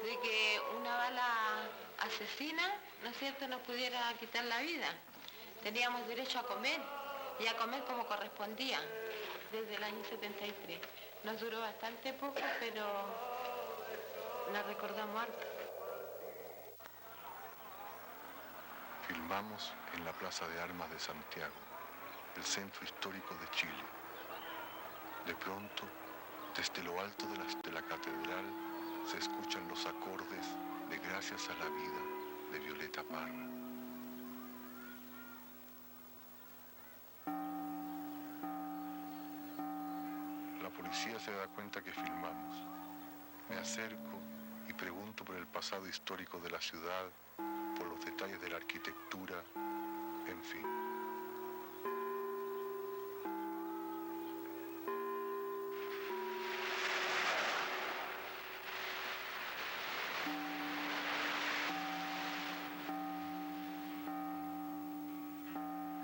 S4: de que una bala asesina, ¿no es cierto?, nos pudiera quitar la vida. Teníamos derecho a comer y a comer como correspondía desde el año 73. Nos duró bastante poco, pero la recordamos harto.
S1: Filmamos en la Plaza de Armas de Santiago, el centro histórico de Chile. De pronto, desde lo alto de la catedral se escuchan los acordes de Gracias a la Vida de Violeta Parra. La policía se da cuenta que filmamos. Me acerco y pregunto por el pasado histórico de la ciudad, por los detalles de la arquitectura, en fin.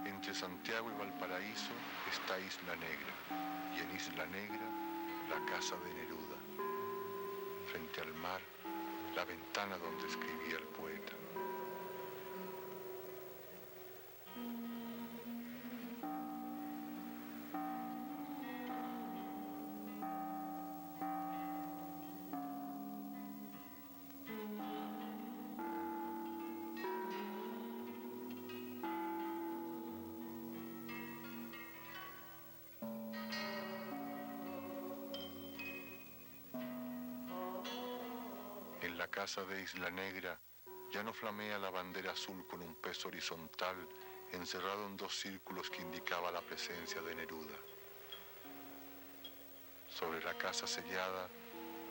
S1: Entre Santiago y Valparaíso está Isla Negra, y en Isla Negra, la casa de Neruda. Frente al mar, la ventana donde escribía el poeta. En la casa de Isla Negra ya no flamea la bandera azul con un peso horizontal encerrado en dos círculos que indicaba la presencia de Neruda. Sobre la casa sellada,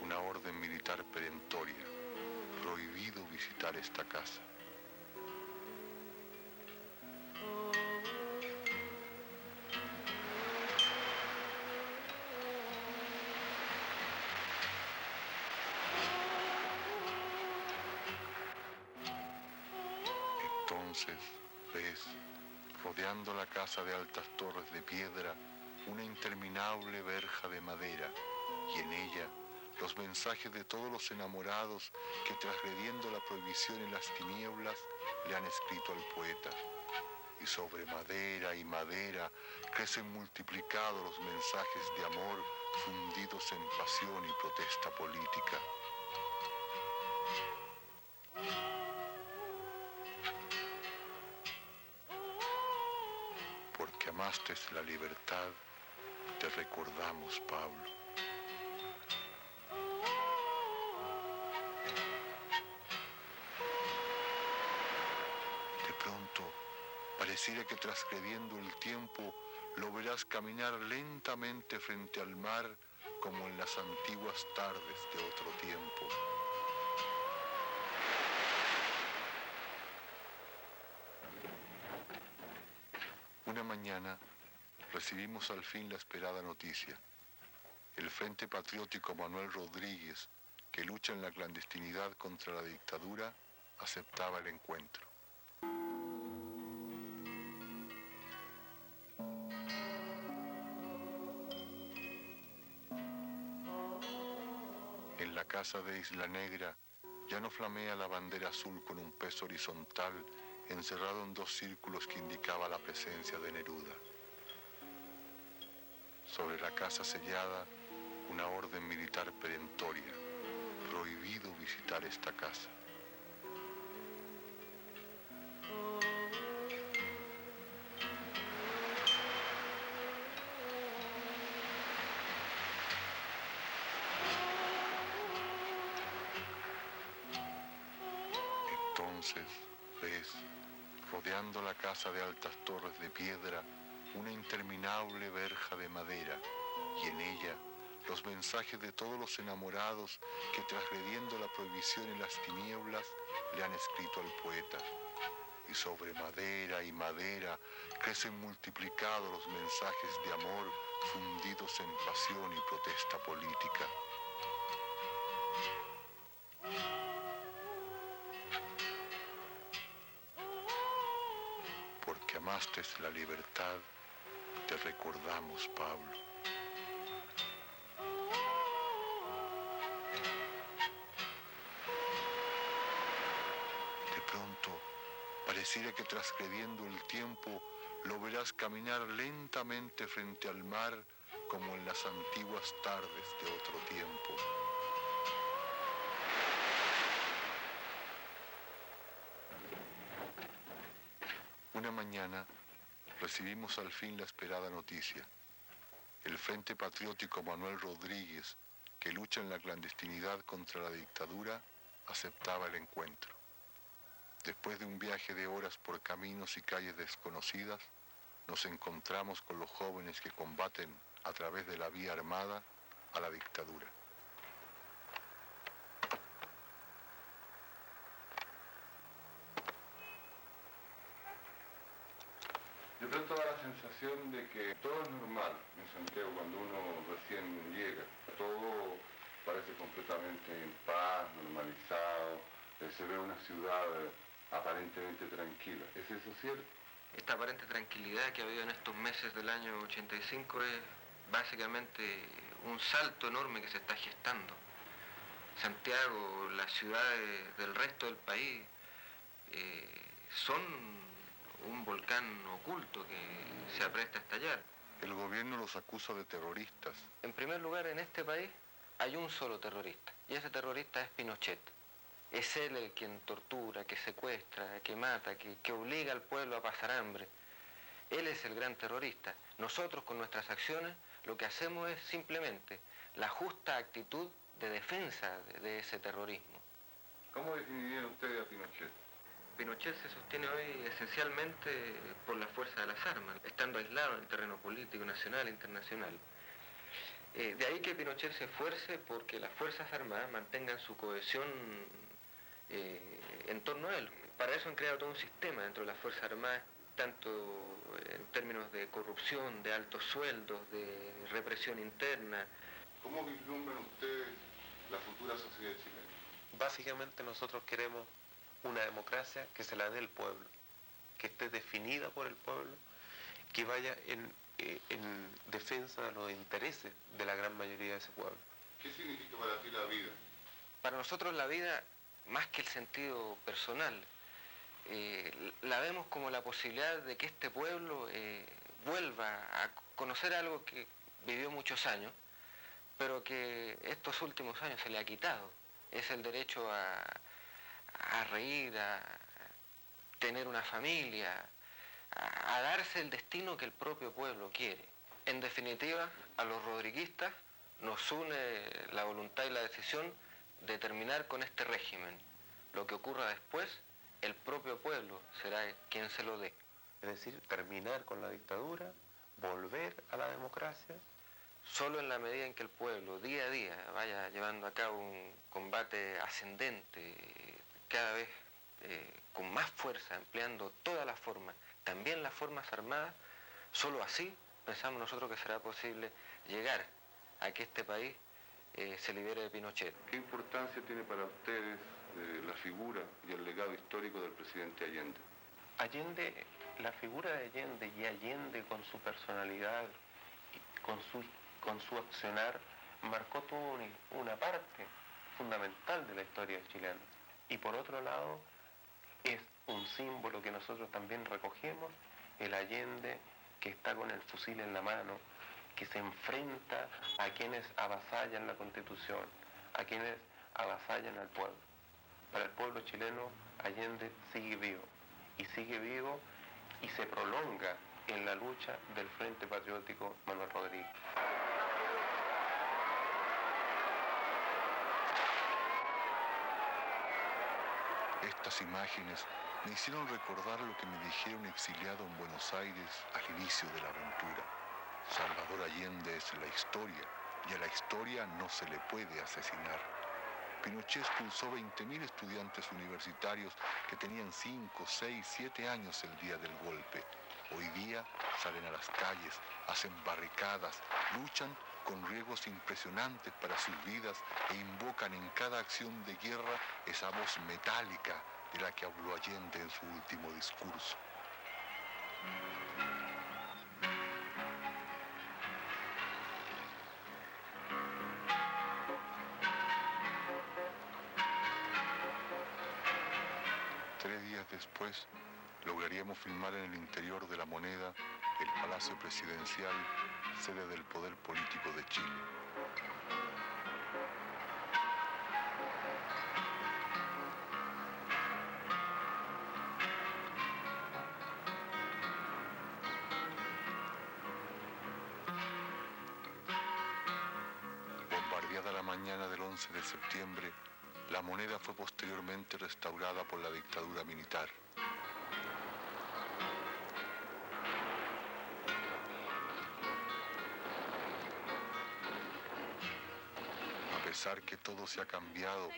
S1: una orden militar perentoria. Prohibido visitar esta casa. Entonces ves, rodeando la casa de altas torres de piedra, una interminable verja de madera, y en ella los mensajes de todos los enamorados que, transgrediendo la prohibición y las tinieblas, le han escrito al poeta. Y sobre madera y madera crecen multiplicados los mensajes de amor fundidos en pasión y protesta política. Porque amaste la libertad, te recordamos, Pablo. De pronto, pareciera que transgrediendo el tiempo, lo verás caminar lentamente frente al mar como en las antiguas tardes de otro tiempo. Una mañana recibimos al fin la esperada noticia. El Frente Patriótico Manuel Rodríguez, que lucha en la clandestinidad contra la dictadura, aceptaba el encuentro. En la casa de Isla Negra ya no flamea la bandera azul con un peso horizontal encerrado en dos círculos que indicaba la presencia de Neruda. Sobre la casa sellada, una orden militar perentoria: prohibido visitar esta casa. Entonces ves, rodeando la casa de altas torres de piedra, una interminable verja de madera, y en ella los mensajes de todos los enamorados que, transgrediendo la prohibición en las tinieblas, le han escrito al poeta. Y sobre madera y madera crecen multiplicados los mensajes de amor fundidos en pasión y protesta política. Porque amaste la libertad, te recordamos, Pablo. De pronto, pareciera que transgrediendo el tiempo, lo verás caminar lentamente frente al mar, como en las antiguas tardes de otro tiempo. Una mañana recibimos al fin la esperada noticia. El Frente Patriótico Manuel Rodríguez, que lucha en la clandestinidad contra la dictadura, aceptaba el encuentro. Después de un viaje de horas por caminos y calles desconocidas, nos encontramos con los jóvenes que combaten a través de la vía armada a la dictadura.
S5: De pronto da la sensación de que todo es normal en Santiago cuando uno recién llega. Todo parece completamente en paz, normalizado. Se ve una ciudad aparentemente tranquila. ¿Es eso cierto?
S7: Esta aparente tranquilidad que ha habido en estos meses del año 85 es básicamente un salto enorme que se está gestando. Santiago, las ciudades del resto del país son un volcán oculto que se apresta a estallar.
S1: El gobierno los acusa de terroristas.
S7: En primer lugar, en este país hay un solo terrorista, y ese terrorista es Pinochet. Es él el quien tortura, que secuestra, que mata, que obliga al pueblo a pasar hambre. Él es el gran terrorista. Nosotros, con nuestras acciones, lo que hacemos es simplemente la justa actitud de defensa de ese terrorismo.
S5: ¿Cómo definirían ustedes a Pinochet?
S7: Pinochet se sostiene hoy esencialmente por la fuerza de las armas, estando aislado en el terreno político nacional e internacional. De ahí que Pinochet se esfuerce porque las Fuerzas Armadas mantengan su cohesión en torno a él. Para eso han creado todo un sistema dentro de las Fuerzas Armadas, tanto en términos de corrupción, de altos sueldos, de represión interna.
S5: ¿Cómo vislumbran ustedes la futura sociedad chilena?
S8: Básicamente nosotros queremos una democracia que se la dé el pueblo, que esté definida por el pueblo, que vaya en defensa de los intereses de la gran mayoría de ese pueblo.
S5: ¿Qué significa para ti la vida?
S7: Para nosotros la vida, más que el sentido personal, la vemos como la posibilidad de que este pueblo vuelva a conocer algo que vivió muchos años, pero que estos últimos años se le ha quitado. Es el derecho a reír, a tener una familia, a darse el destino que el propio pueblo quiere. En definitiva, a los rodriguistas nos une la voluntad y la decisión de terminar con este régimen. Lo que ocurra después, el propio pueblo será quien se lo dé.
S8: Es decir, terminar con la dictadura, volver a la democracia.
S7: Solo en la medida en que el pueblo día a día vaya llevando a cabo un combate ascendente, cada vez con más fuerza, empleando todas las formas, también las formas armadas, solo así pensamos nosotros que será posible llegar a que este país se libere de Pinochet.
S5: ¿Qué importancia tiene para ustedes la figura y el legado histórico del presidente Allende?
S8: Allende, la figura de Allende y Allende con su personalidad, con su accionar, marcó toda una parte fundamental de la historia chilena. Y por otro lado, es un símbolo que nosotros también recogemos, el Allende que está con el fusil en la mano, que se enfrenta a quienes avasallan la Constitución, a quienes avasallan al pueblo. Para el pueblo chileno, Allende sigue vivo y se prolonga en la lucha del Frente Patriótico Manuel Rodríguez.
S1: Estas imágenes me hicieron recordar lo que me dijeron exiliado en Buenos Aires al inicio de la aventura. Salvador Allende es la historia y a la historia no se le puede asesinar. Pinochet expulsó 20.000 estudiantes universitarios que tenían 5, 6, 7 años el día del golpe. Hoy día salen a las calles, hacen barricadas, luchan con riesgos impresionantes para sus vidas e invocan en cada acción de guerra esa voz metálica de la que habló Allende en su último discurso. Después, lograríamos filmar en el interior de La Moneda el Palacio Presidencial, sede del poder político de Chile. Bombardeada la mañana del 11 de septiembre, La Moneda fue posteriormente restaurada por la dictadura militar. A pesar que todo se ha cambiado,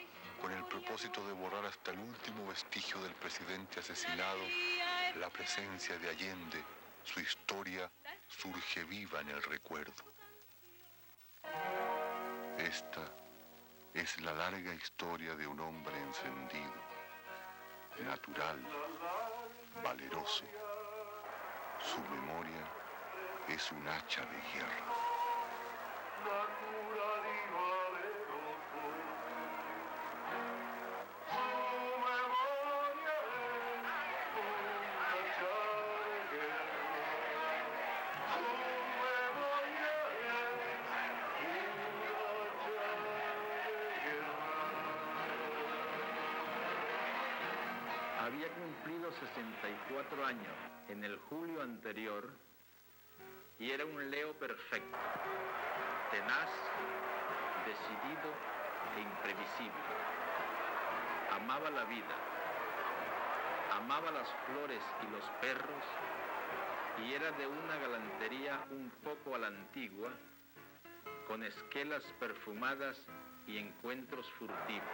S1: con el propósito de borrar hasta el último vestigio del presidente asesinado, la presencia de Allende, su historia, surge viva en el recuerdo. Esta es la larga historia de un hombre encendido, natural, valeroso. Su memoria es un hacha de guerra.
S6: Había cumplido 64 años en el julio anterior y era un Leo perfecto, tenaz, decidido e imprevisible. Amaba la vida, amaba las flores y los perros y era de una galantería un poco a la antigua, con esquelas perfumadas y encuentros furtivos.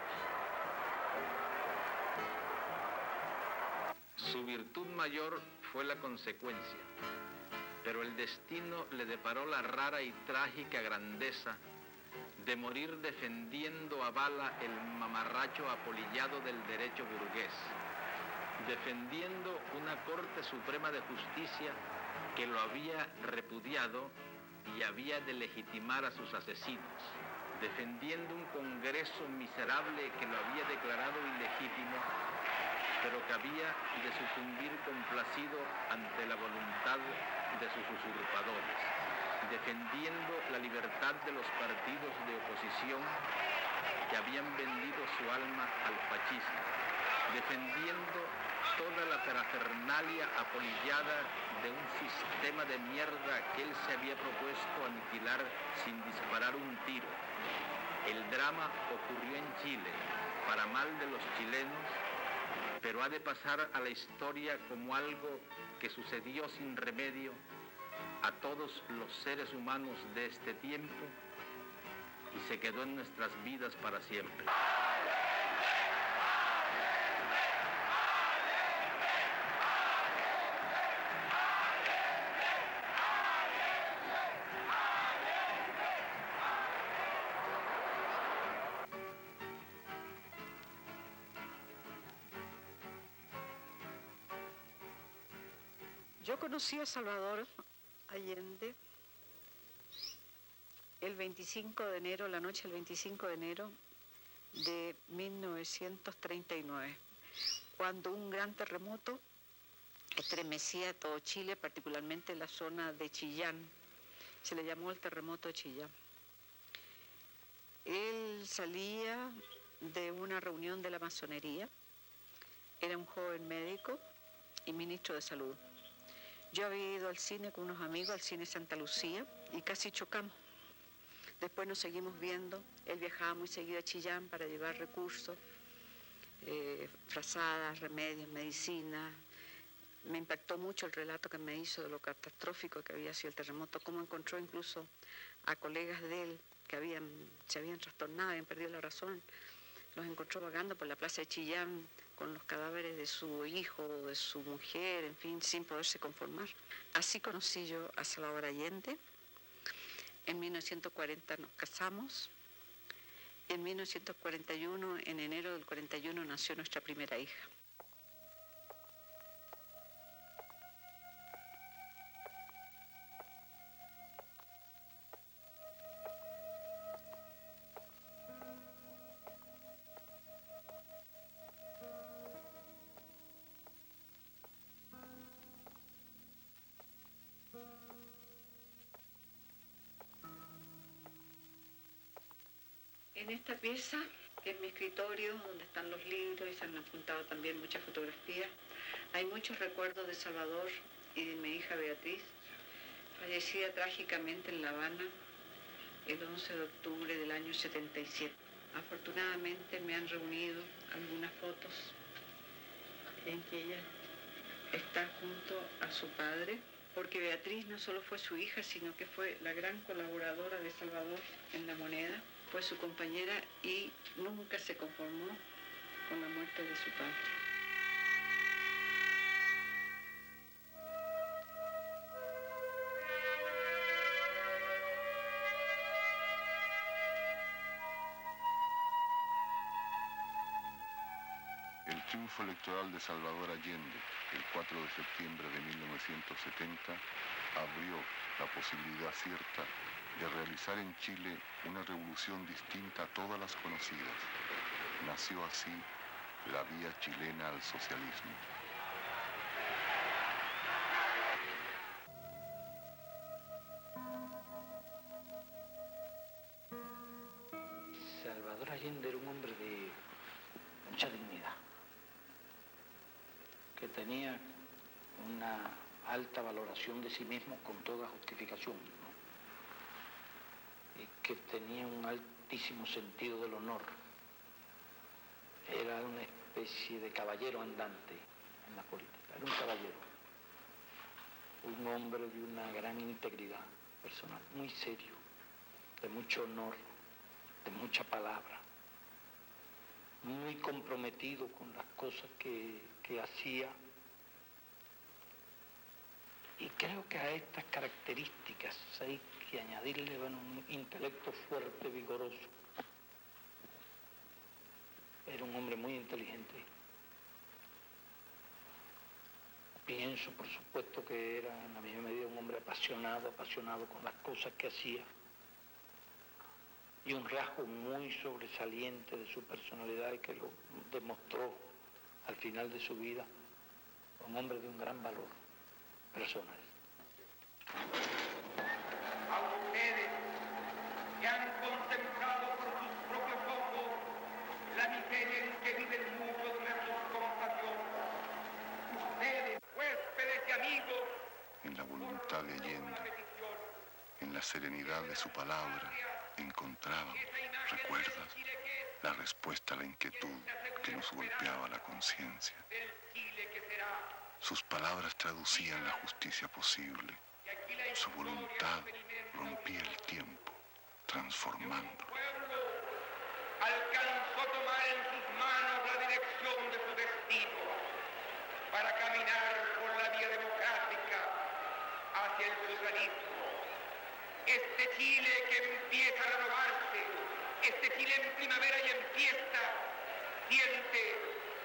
S6: Su virtud mayor fue la consecuencia, pero el destino le deparó la rara y trágica grandeza de morir defendiendo a bala el mamarracho apolillado del derecho burgués, defendiendo una Corte Suprema de Justicia que lo había repudiado y había de legitimar a sus asesinos, defendiendo un Congreso miserable que lo había declarado ilegítimo, pero que había de sucumbir complacido ante la voluntad de sus usurpadores, defendiendo la libertad de los partidos de oposición que habían vendido su alma al fascismo, defendiendo toda la parafernalia apolillada de un sistema de mierda que él se había propuesto aniquilar sin disparar un tiro. El drama ocurrió en Chile, para mal de los chilenos, pero ha de pasar a la historia como algo que sucedió sin remedio a todos los seres humanos de este tiempo y se quedó en nuestras vidas para siempre.
S10: Yo conocí a Salvador Allende el 25 de enero, la noche del 25 de enero de 1939, cuando un gran terremoto estremecía todo Chile, particularmente la zona de Chillán. Se le llamó el terremoto de Chillán. Él salía de una reunión de la masonería, era un joven médico y ministro de salud. Yo había ido al cine con unos amigos, al cine Santa Lucía, y casi chocamos. Después nos seguimos viendo. Él viajaba muy seguido a Chillán para llevar recursos, frazadas, remedios, medicinas. Me impactó mucho el relato que me hizo de lo catastrófico que había sido el terremoto, cómo encontró incluso a colegas de él que se habían trastornado, habían perdido la razón. Los encontró vagando por la plaza de Chillán con los cadáveres de su hijo, de su mujer, en fin, sin poderse conformar. Así conocí yo a Salvador Allende. En 1940 nos casamos. En 1941, en enero del 41, nació nuestra primera hija. En esta pieza, que es mi escritorio, donde están los libros y se han apuntado también muchas fotografías, hay muchos recuerdos de Salvador y de mi hija Beatriz, fallecida trágicamente en La Habana el 11 de octubre del año 77. Afortunadamente me han reunido algunas fotos en que ella está junto a su padre, porque Beatriz no solo fue su hija, sino que fue la gran colaboradora de Salvador en La Moneda, fue su compañera y nunca se conformó con la muerte de su padre.
S1: El triunfo electoral de Salvador Allende, el 4 de septiembre de 1970, abrió la posibilidad cierta de realizar en Chile una revolución distinta a todas las conocidas. Nació así la vía chilena al socialismo.
S6: Salvador Allende era un hombre de mucha dignidad, que tenía una alta valoración de sí mismo con toda justificación, ¿no? Y que tenía un altísimo sentido del honor. Era una especie de caballero andante en la política, era un caballero, un hombre de una gran integridad personal, muy serio, de mucho honor, de mucha palabra, muy comprometido con las cosas que hacía. Y creo que a estas características hay que añadirle un intelecto fuerte, vigoroso. Era un hombre muy inteligente. Pienso, por supuesto, que era en la misma medida un hombre apasionado con las cosas que hacía. Y un rasgo muy sobresaliente de su personalidad y que lo demostró al final de su vida, un hombre de un gran valor personal.
S9: A ustedes que han contemplado por sus propios ojos la miseria en que viven muchos de nuestros compatriotas, ustedes, huéspedes y amigos,
S1: En la voluntad de Allende, en la serenidad de su palabra, encontraban, ¿recuerdas?, la respuesta a la inquietud que nos golpeaba la conciencia. Sus palabras traducían la justicia posible. Su voluntad rompía el tiempo, transformándolo.
S9: alcanzó a tomar en sus manos la dirección de su destino para caminar por la vía democrática hacia el socialismo. Este Chile que empieza a renovarse, este Chile en primavera y en fiesta, siente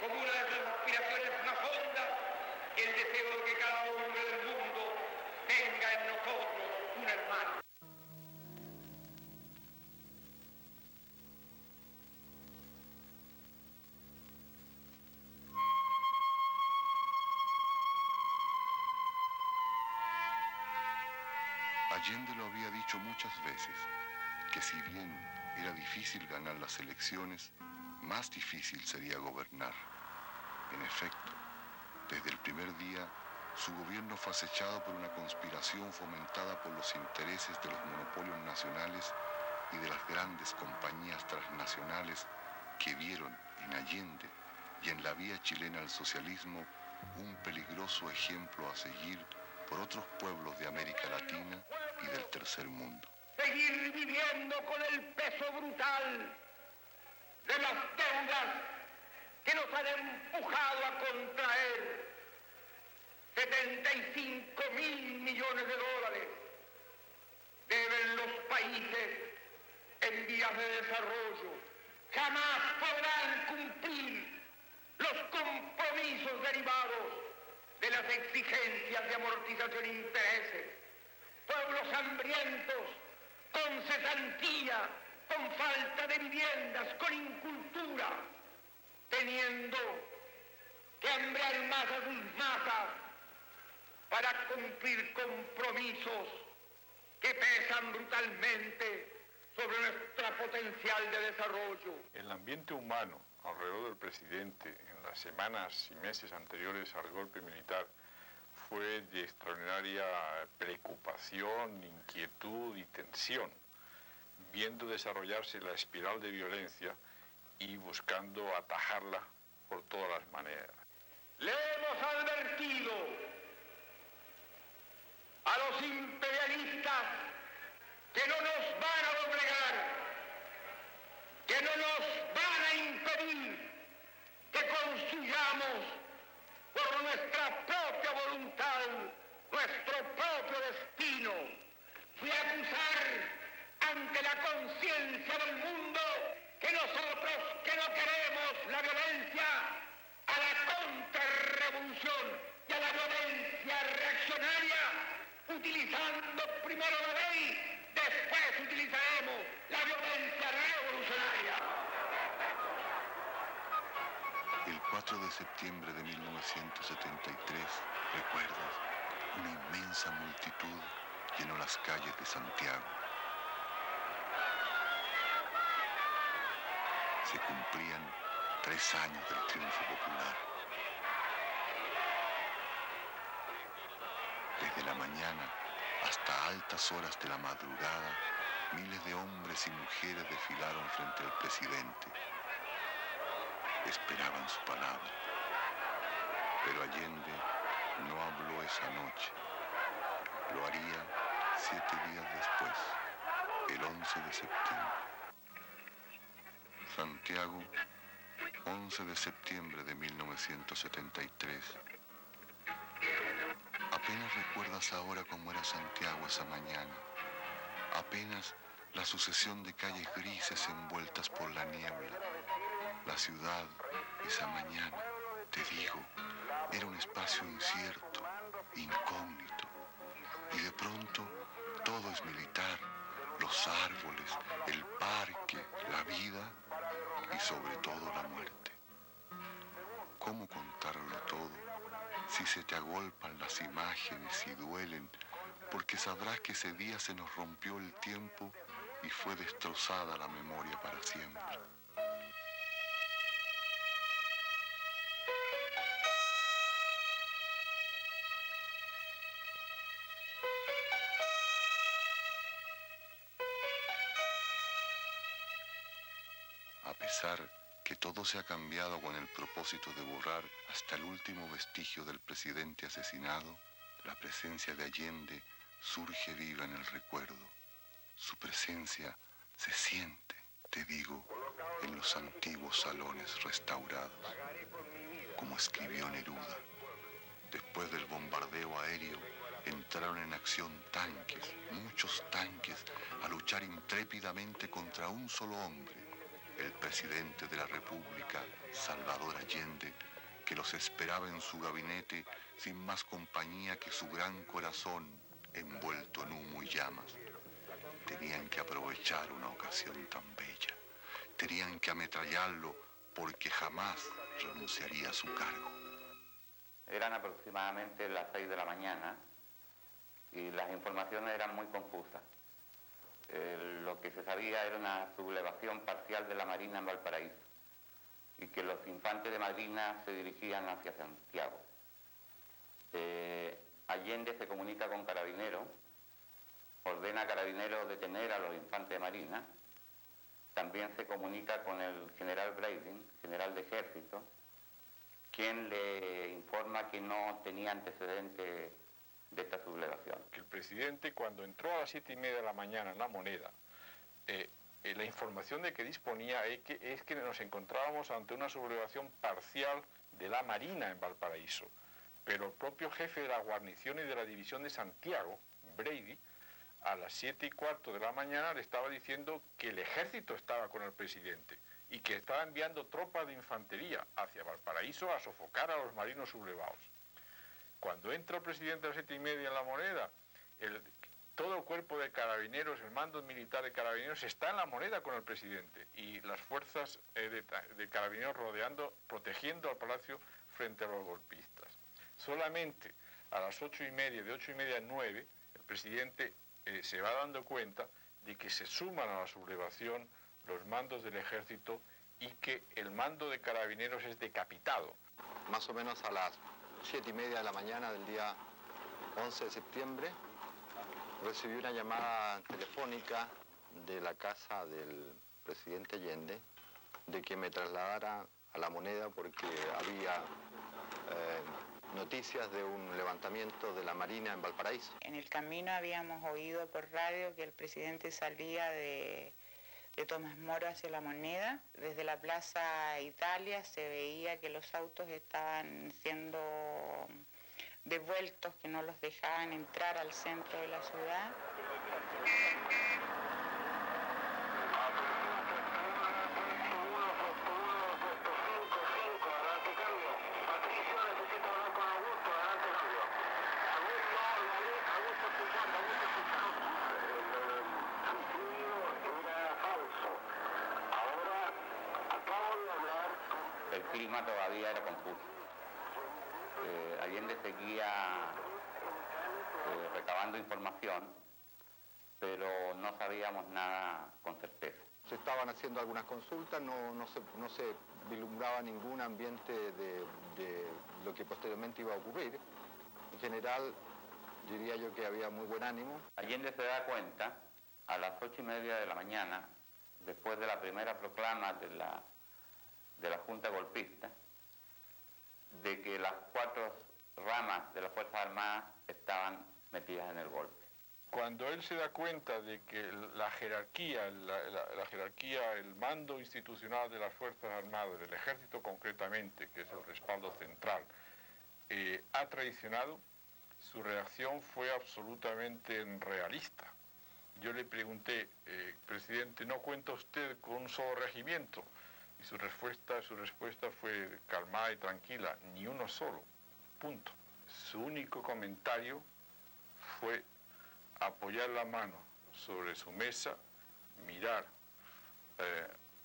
S9: como una de sus aspiraciones más hondas el deseo de que cada hombre del mundo tenga en nosotros un hermano.
S1: Allende lo había dicho muchas veces, que si bien era difícil ganar las elecciones, más difícil sería gobernar. En efecto, desde el primer día, su gobierno fue acechado por una conspiración fomentada por los intereses de los monopolios nacionales y de las grandes compañías transnacionales que vieron en Allende y en la vía chilena al socialismo un peligroso ejemplo a seguir por otros pueblos de América Latina y del tercer mundo.
S9: Seguir viviendo con el peso brutal de las deudas que nos han empujado a contraer 75.000 millones de dólares. Deben los países en vías de desarrollo. Jamás podrán cumplir los compromisos derivados de las exigencias de amortización e intereses. Pueblos hambrientos, con cesantía, con falta de viviendas, con incultura, teniendo que hambrear más a sus masas para cumplir compromisos que pesan brutalmente sobre nuestro potencial de desarrollo.
S11: El ambiente humano alrededor del presidente en las semanas y meses anteriores al golpe militar fue de extraordinaria preocupación, inquietud y tensión, viendo desarrollarse la espiral de violencia y buscando atajarla por todas las maneras.
S9: Le hemos advertido a los imperialistas que no nos van a doblegar, que no nos van a impedir que construyamos por nuestra propia voluntad nuestro propio destino. Fui a acusar ante la conciencia del mundo que nosotros, que no queremos la violencia, a la contrarrevolución y a la violencia reaccionaria, utilizando primero la ley, después utilizaremos la violencia revolucionaria.
S1: El 4 de septiembre de 1973, recuerdas, una inmensa multitud llenó las calles de Santiago. Se cumplían 3 años del triunfo popular. Desde la mañana hasta altas horas de la madrugada, miles de hombres y mujeres desfilaron frente al presidente. Esperaban su palabra. Pero Allende no habló esa noche. Lo haría 7 días después, el 11 de septiembre. Santiago, 11 de septiembre de 1973. Apenas recuerdas ahora cómo era Santiago esa mañana. Apenas la sucesión de calles grises envueltas por la niebla. La ciudad, esa mañana, te digo, era un espacio incierto, incógnito. Y de pronto, todo es militar. Los árboles, el parque, la vida y sobre todo la muerte. ¿Cómo contarlo todo si se te agolpan las imágenes y duelen? Porque sabrás que ese día se nos rompió el tiempo y fue destrozada la memoria para siempre. A pesar que todo se ha cambiado con el propósito de borrar hasta el último vestigio del presidente asesinado, la presencia de Allende surge viva en el recuerdo. Su presencia se siente, te digo, en los antiguos salones restaurados. Como escribió Neruda, después del bombardeo aéreo entraron en acción tanques, muchos tanques, a luchar intrépidamente contra un solo hombre, el presidente de la República, Salvador Allende, que los esperaba en su gabinete sin más compañía que su gran corazón envuelto en humo y llamas. Tenían que aprovechar una ocasión tan bella. Tenían que ametrallarlo porque jamás renunciaría a su cargo.
S2: Eran aproximadamente las 6 de la mañana y las informaciones eran muy confusas. Lo que se sabía era una sublevación parcial de la Marina en Valparaíso y que los infantes de Marina se dirigían hacia Santiago. Allende se comunica con Carabineros, ordena a Carabineros detener a los infantes de Marina, también se comunica con el general Breiding, general de ejército, quien le informa que no tenía antecedentes de esta sublevación.
S11: Que el presidente, cuando entró a las 7:30 de la mañana en La Moneda, la información de que disponía es que nos encontrábamos ante una sublevación parcial de la Marina en Valparaíso. Pero el propio jefe de la guarnición y de la división de Santiago, Brady, a las 7:15 de la mañana le estaba diciendo que el ejército estaba con el presidente y que estaba enviando tropas de infantería hacia Valparaíso a sofocar a los marinos sublevados. Cuando entra el presidente a las 7:30 en La Moneda, todo el cuerpo de carabineros, el mando militar de carabineros está en La Moneda con el presidente y las fuerzas de carabineros protegiendo al palacio frente a los golpistas. Solamente a las 8:30, de 8:30 a 9, el presidente se va dando cuenta de que se suman a la sublevación los mandos del ejército y que el mando de carabineros es decapitado.
S14: Más o menos a las 7:30 de la mañana del día 11 de septiembre recibí una llamada telefónica de la casa del presidente Allende de que me trasladara a La Moneda porque había noticias de un levantamiento de la Marina en Valparaíso.
S15: En el camino habíamos oído por radio que el presidente salía de Tomás Moro hacia La Moneda. Desde la Plaza Italia se veía que los autos estaban siendo devueltos, que no los dejaban entrar al centro de la ciudad.
S2: El clima todavía era confuso. Allende seguía recabando información, pero no sabíamos nada con certeza.
S14: Se estaban haciendo algunas consultas, no se vislumbraba ningún ambiente de lo que posteriormente iba a ocurrir. En general, diría yo que había muy buen ánimo.
S2: Allende se da cuenta a las 8:30 de la mañana, después de la primera proclama de la Junta Golpista, de que las 4 ramas de las Fuerzas Armadas estaban metidas en el golpe.
S11: Cuando él se da cuenta de que la jerarquía, el mando institucional de las Fuerzas Armadas, del Ejército concretamente, que es el respaldo central, ha traicionado, su reacción fue absolutamente realista. Yo le pregunté, presidente, ¿no cuenta usted con un solo regimiento? Y su respuesta fue calmada y tranquila, ni uno solo, punto. Su único comentario fue apoyar la mano sobre su mesa, mirar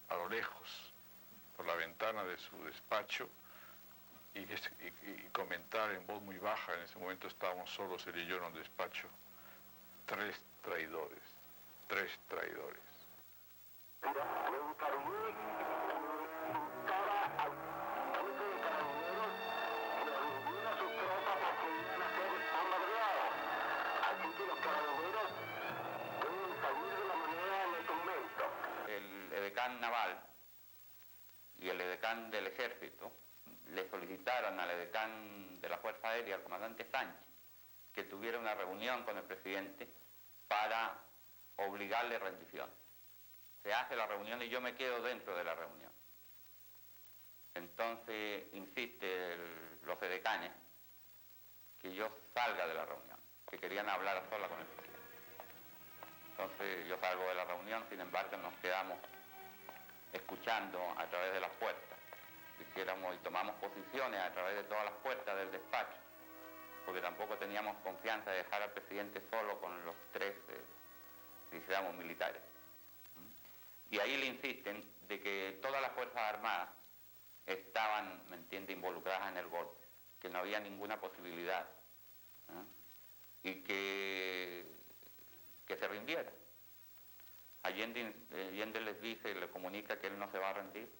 S11: a lo lejos por la ventana de su despacho y comentar en voz muy baja, en ese momento estábamos solos él y yo en el despacho, 3 traidores, 3 traidores.
S9: Mira, me gustaría al jefe de carabineros que reuniera sus tropas porque iban a ser bombardeados. Así que los carabineros deben salir de La Moneda en este momento.
S2: El edecán naval y el edecán del ejército le solicitaron al edecán de la Fuerza Aérea, al comandante Sánchez, que tuviera una reunión con el presidente para obligarle rendición. Se hace la reunión y yo me quedo dentro de la reunión. Entonces insiste los edecanes que yo salga de la reunión, que querían hablar a solas con el presidente. Entonces yo salgo de la reunión, sin embargo nos quedamos escuchando a través de las puertas. Y tomamos posiciones a través de todas las puertas del despacho. porque tampoco teníamos confianza de dejar al presidente solo con los tres, digamos, militares. Y ahí le insisten de que todas las Fuerzas Armadas estaban, ¿me entiende?, involucradas en el golpe, que no había ninguna posibilidad, y que se rindiera. Allende les dice, les comunica que él no se va a rendir,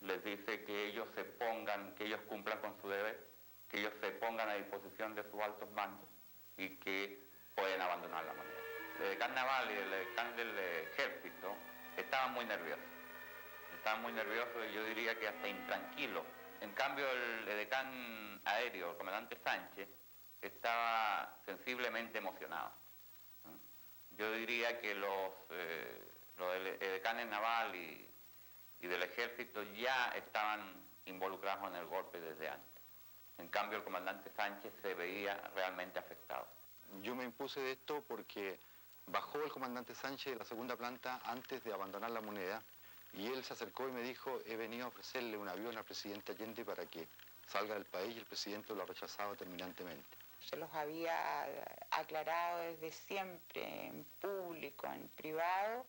S2: les dice que ellos se pongan, que ellos cumplan con su deber, que ellos se pongan a disposición de sus altos mandos y que pueden abandonar la moneda. El edecán naval y el edecán del ejército estaban muy nerviosos y yo diría que hasta intranquilos. En cambio el edecán aéreo, el comandante Sánchez, estaba sensiblemente emocionado. Yo diría que los edecanes naval y del ejército ya estaban involucrados en el golpe desde antes. En cambio el comandante Sánchez se veía realmente afectado.
S14: Yo me impuse de esto porque bajó el comandante Sánchez de la segunda planta antes de abandonar la moneda y él se acercó y me dijo: he venido a ofrecerle un avión al presidente Allende para que salga del país, y el presidente lo ha rechazado terminantemente.
S15: Se los había aclarado desde siempre, en público, en privado,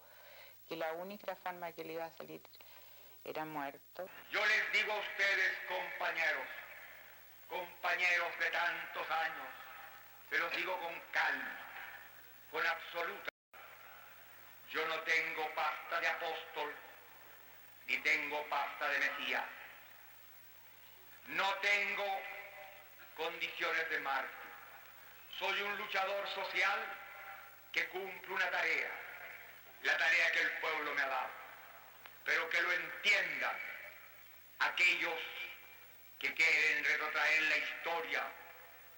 S15: que la única forma que le iba a salir era muerto.
S3: Yo les digo a ustedes, compañeros de tantos años, se los digo con calma, con absoluta. Yo no tengo pasta de apóstol, ni tengo pasta de Mesías. No tengo condiciones de mártir. Soy un luchador social que cumple una tarea, la tarea que el pueblo me ha dado, pero que lo entiendan aquellos que quieren retrotraer la historia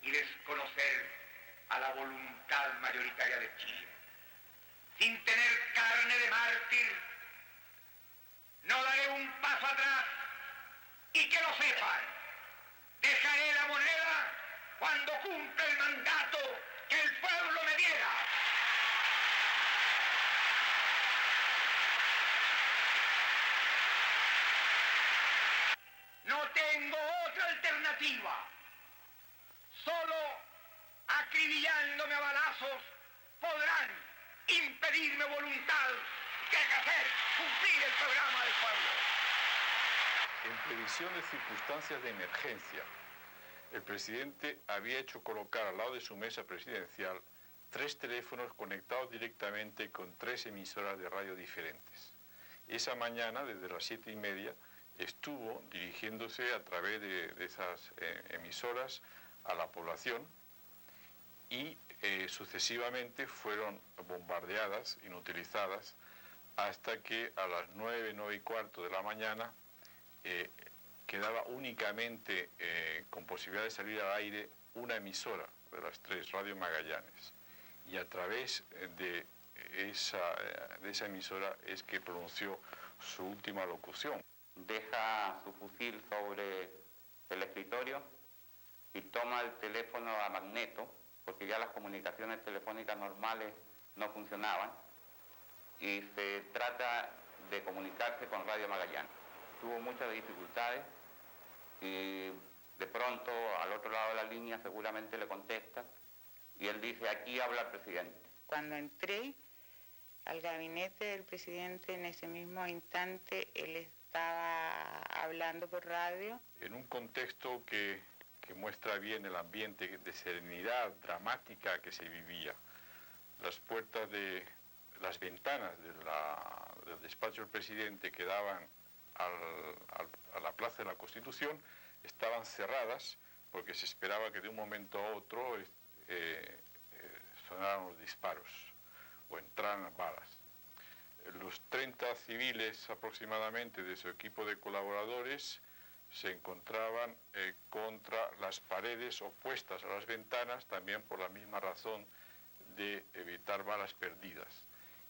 S3: y desconocer a la voluntad mayoritaria de Chile. Sin tener carne de mártir, no daré un paso atrás, y que lo sepan, dejaré la moneda cuando cumpla el mandato que el pueblo me diera. No tengo otra alternativa. Solo acribillándome a balazos podrán impedirme voluntad de hacer cumplir el programa del pueblo.
S11: En previsión de circunstancias de emergencia, el presidente había hecho colocar al lado de su mesa presidencial 3 teléfonos conectados directamente con 3 emisoras de radio diferentes. Esa mañana, desde las 7:30, estuvo dirigiéndose a través de esas emisoras a la población y sucesivamente fueron bombardeadas, inutilizadas, hasta que a las 9:15 de la mañana quedaba únicamente con posibilidad de salir al aire una emisora de las 3, Radio Magallanes, y a través de esa emisora es que pronunció su última locución.
S2: Deja su fusil sobre el escritorio y toma el teléfono a magneto, porque ya las comunicaciones telefónicas normales no funcionaban, y se trata de comunicarse con Radio Magallanes. Tuvo muchas dificultades y de pronto al otro lado de la línea seguramente le contesta y él dice: aquí habla el presidente.
S15: Cuando entré al gabinete del presidente, en ese mismo instante él estaba hablando por radio.
S11: En un contexto que muestra bien el ambiente de serenidad dramática que se vivía. Las puertas de las ventanas del despacho del presidente que daban a la Plaza de la Constitución estaban cerradas porque se esperaba que de un momento a otro sonaran los disparos o entraran balas. Los 30 civiles aproximadamente de su equipo de colaboradores se encontraban contra las paredes opuestas a las ventanas, también por la misma razón de evitar balas perdidas.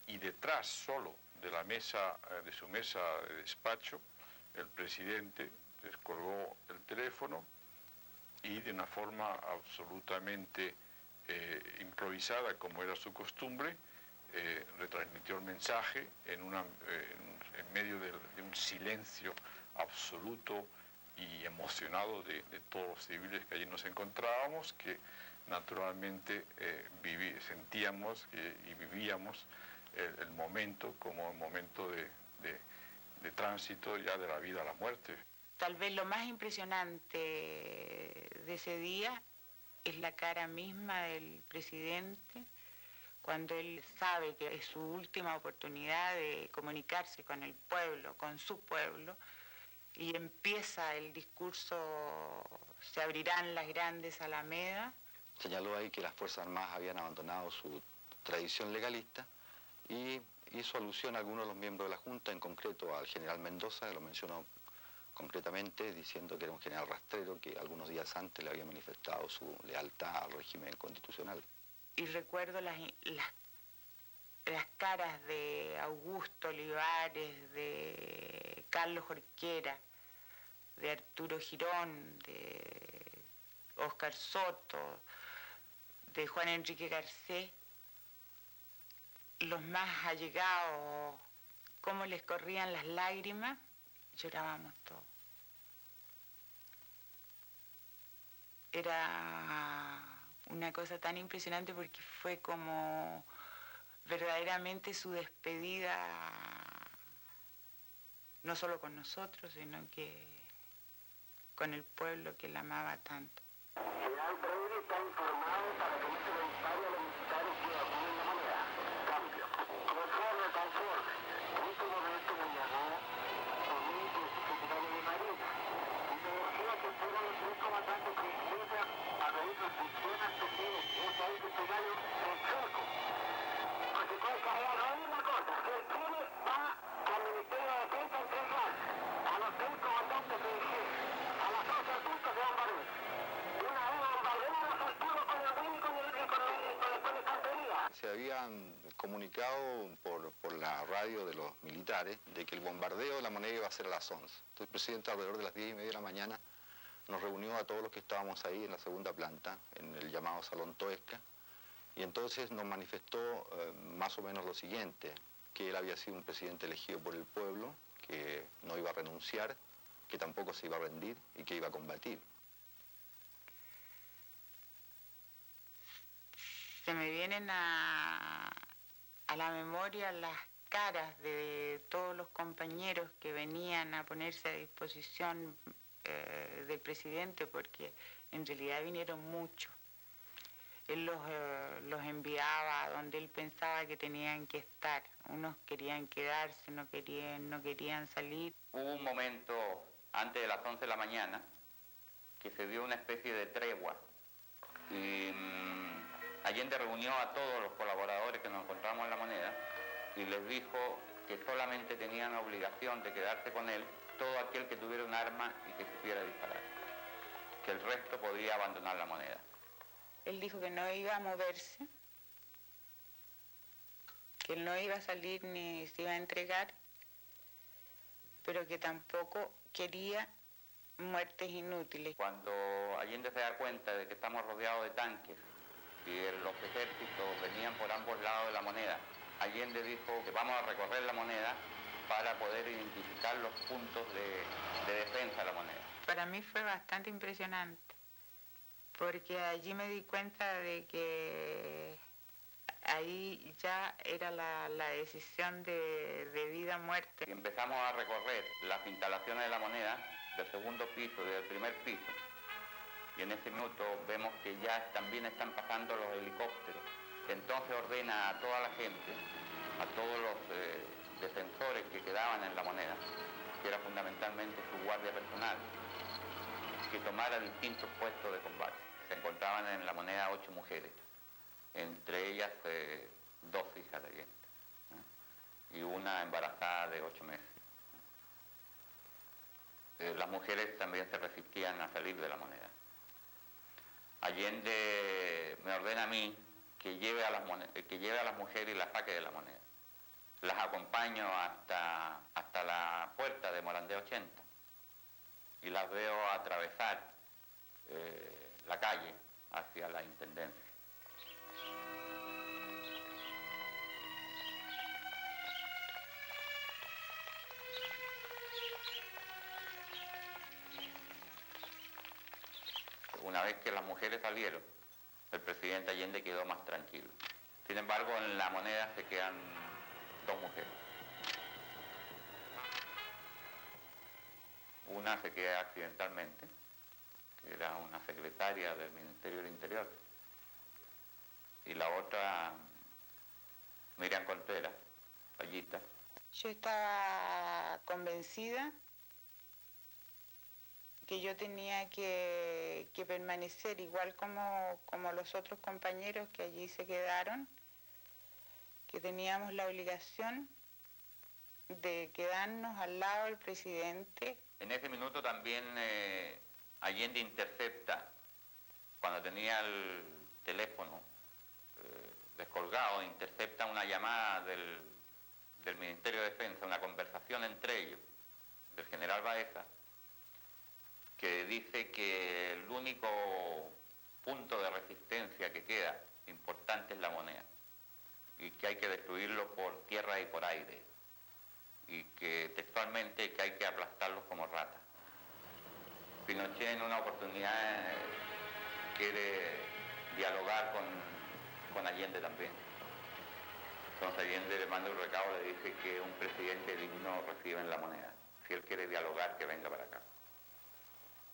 S11: Y detrás solo de la mesa, de su mesa de despacho, el presidente descolgó el teléfono y de una forma absolutamente improvisada, como era su costumbre, retransmitió el mensaje en medio de un silencio absoluto y emocionado de todos los civiles que allí nos encontrábamos, que naturalmente sentíamos y vivíamos el momento como un momento de tránsito ya de la vida a la muerte.
S15: Tal vez lo más impresionante de ese día es la cara misma del presidente cuando él sabe que es su última oportunidad de comunicarse con el pueblo, con su pueblo, y empieza el discurso, se abrirán las grandes alamedas.
S14: Señaló ahí que las Fuerzas Armadas habían abandonado su tradición legalista y hizo alusión a algunos de los miembros de la Junta, en concreto al general Mendoza, que lo mencionó concretamente, diciendo que era un general rastrero que algunos días antes le había manifestado su lealtad al régimen constitucional.
S15: Y recuerdo las caras de Augusto Olivares, de Carlos Jorquera, de Arturo Girón, de Óscar Soto, de Juan Enrique Garcés, los más allegados, cómo les corrían las lágrimas, llorábamos todos. Era una cosa tan impresionante porque fue como verdaderamente su despedida, no solo con nosotros, sino que con el pueblo que la amaba tanto.
S22: General Freire está informado para que no se le dispare a los militares que acuden la moneda. Cambio. Conforme. En este momento me llamó el secretario de Marina y me decía que fueron los tres comandantes princesas a pedir restricciones especiales. Ese ahí secretario en seco. Porque puede cargar una cosa, que el Chile va al Ministerio de Defensa a entregar a los tres comandantes de ejército, a las 12 adultos de bombardeo. Una vez bombardeamos los escudos con el WIN y con la infantería.
S14: Se habían comunicado por la radio de los militares de que el bombardeo de la moneda iba a ser a las 11. Entonces el presidente alrededor de las 10:30 de la mañana nos reunió a todos los que estábamos ahí en la segunda planta, en el llamado Salón Toesca, y entonces nos manifestó más o menos lo siguiente, que él había sido un presidente elegido por el pueblo, que no iba a renunciar, que tampoco se iba a rendir y que iba a combatir.
S15: Se me vienen a la memoria las caras de todos los compañeros que venían a ponerse a disposición del presidente, porque en realidad vinieron muchos. Él los enviaba a donde él pensaba que tenían que estar. Unos querían quedarse, no querían salir.
S2: Hubo un momento antes de las 11 de la mañana que se dio una especie de tregua y Allende reunió a todos los colaboradores que nos encontramos en La Moneda y les dijo que solamente tenían la obligación de quedarse con él todo aquel que tuviera un arma y que supiera disparar, que el resto podía abandonar La Moneda.
S15: Él dijo que no iba a moverse, que él no iba a salir ni se iba a entregar, pero que tampoco quería muertes inútiles.
S2: Cuando Allende se da cuenta de que estamos rodeados de tanques y los ejércitos venían por ambos lados de La Moneda, Allende dijo que vamos a recorrer La Moneda para poder identificar los puntos de defensa de La Moneda.
S15: Para mí fue bastante impresionante, porque allí me di cuenta de que ahí ya era la decisión de vida o muerte.
S2: Y empezamos a recorrer las instalaciones de La Moneda, del segundo piso y del primer piso. Y en ese minuto vemos que ya también están pasando los helicópteros. Entonces ordena a toda la gente, a todos los defensores que quedaban en La Moneda, que era fundamentalmente su guardia personal, que tomara distintos puestos de combate. Se encontraban en La Moneda 8 mujeres, entre ellas 2 hijas de Allende, y una embarazada de 8 meses. Las mujeres también se resistían a salir de La Moneda. Allende me ordena a mí que lleve a las mujeres y las saque de La Moneda. Las acompaño hasta la puerta de Morandé 80 y las veo atravesar la calle hacia la Intendencia. Una vez que las mujeres salieron, el presidente Allende quedó más tranquilo. Sin embargo, en la moneda se quedan 2 mujeres. Una se queda accidentalmente, que era una secretaria del Ministerio del Interior, y la otra, Miriam Contreras, Fallita.
S15: Yo estaba convencida que yo tenía que permanecer igual como los otros compañeros que allí se quedaron, que teníamos la obligación de quedarnos al lado del presidente.
S2: En ese minuto también Allende intercepta, cuando tenía el teléfono descolgado, intercepta una llamada del Ministerio de Defensa, una conversación entre ellos, del general Baeza, que dice que el único punto de resistencia que queda importante es la moneda y que hay que destruirlo por tierra y por aire y que textualmente que hay que aplastarlos como ratas. Pinochet en una oportunidad quiere dialogar con Allende también. Entonces Allende le manda un recado, le dice que un presidente digno recibe en la moneda. Si él quiere dialogar, que venga para acá.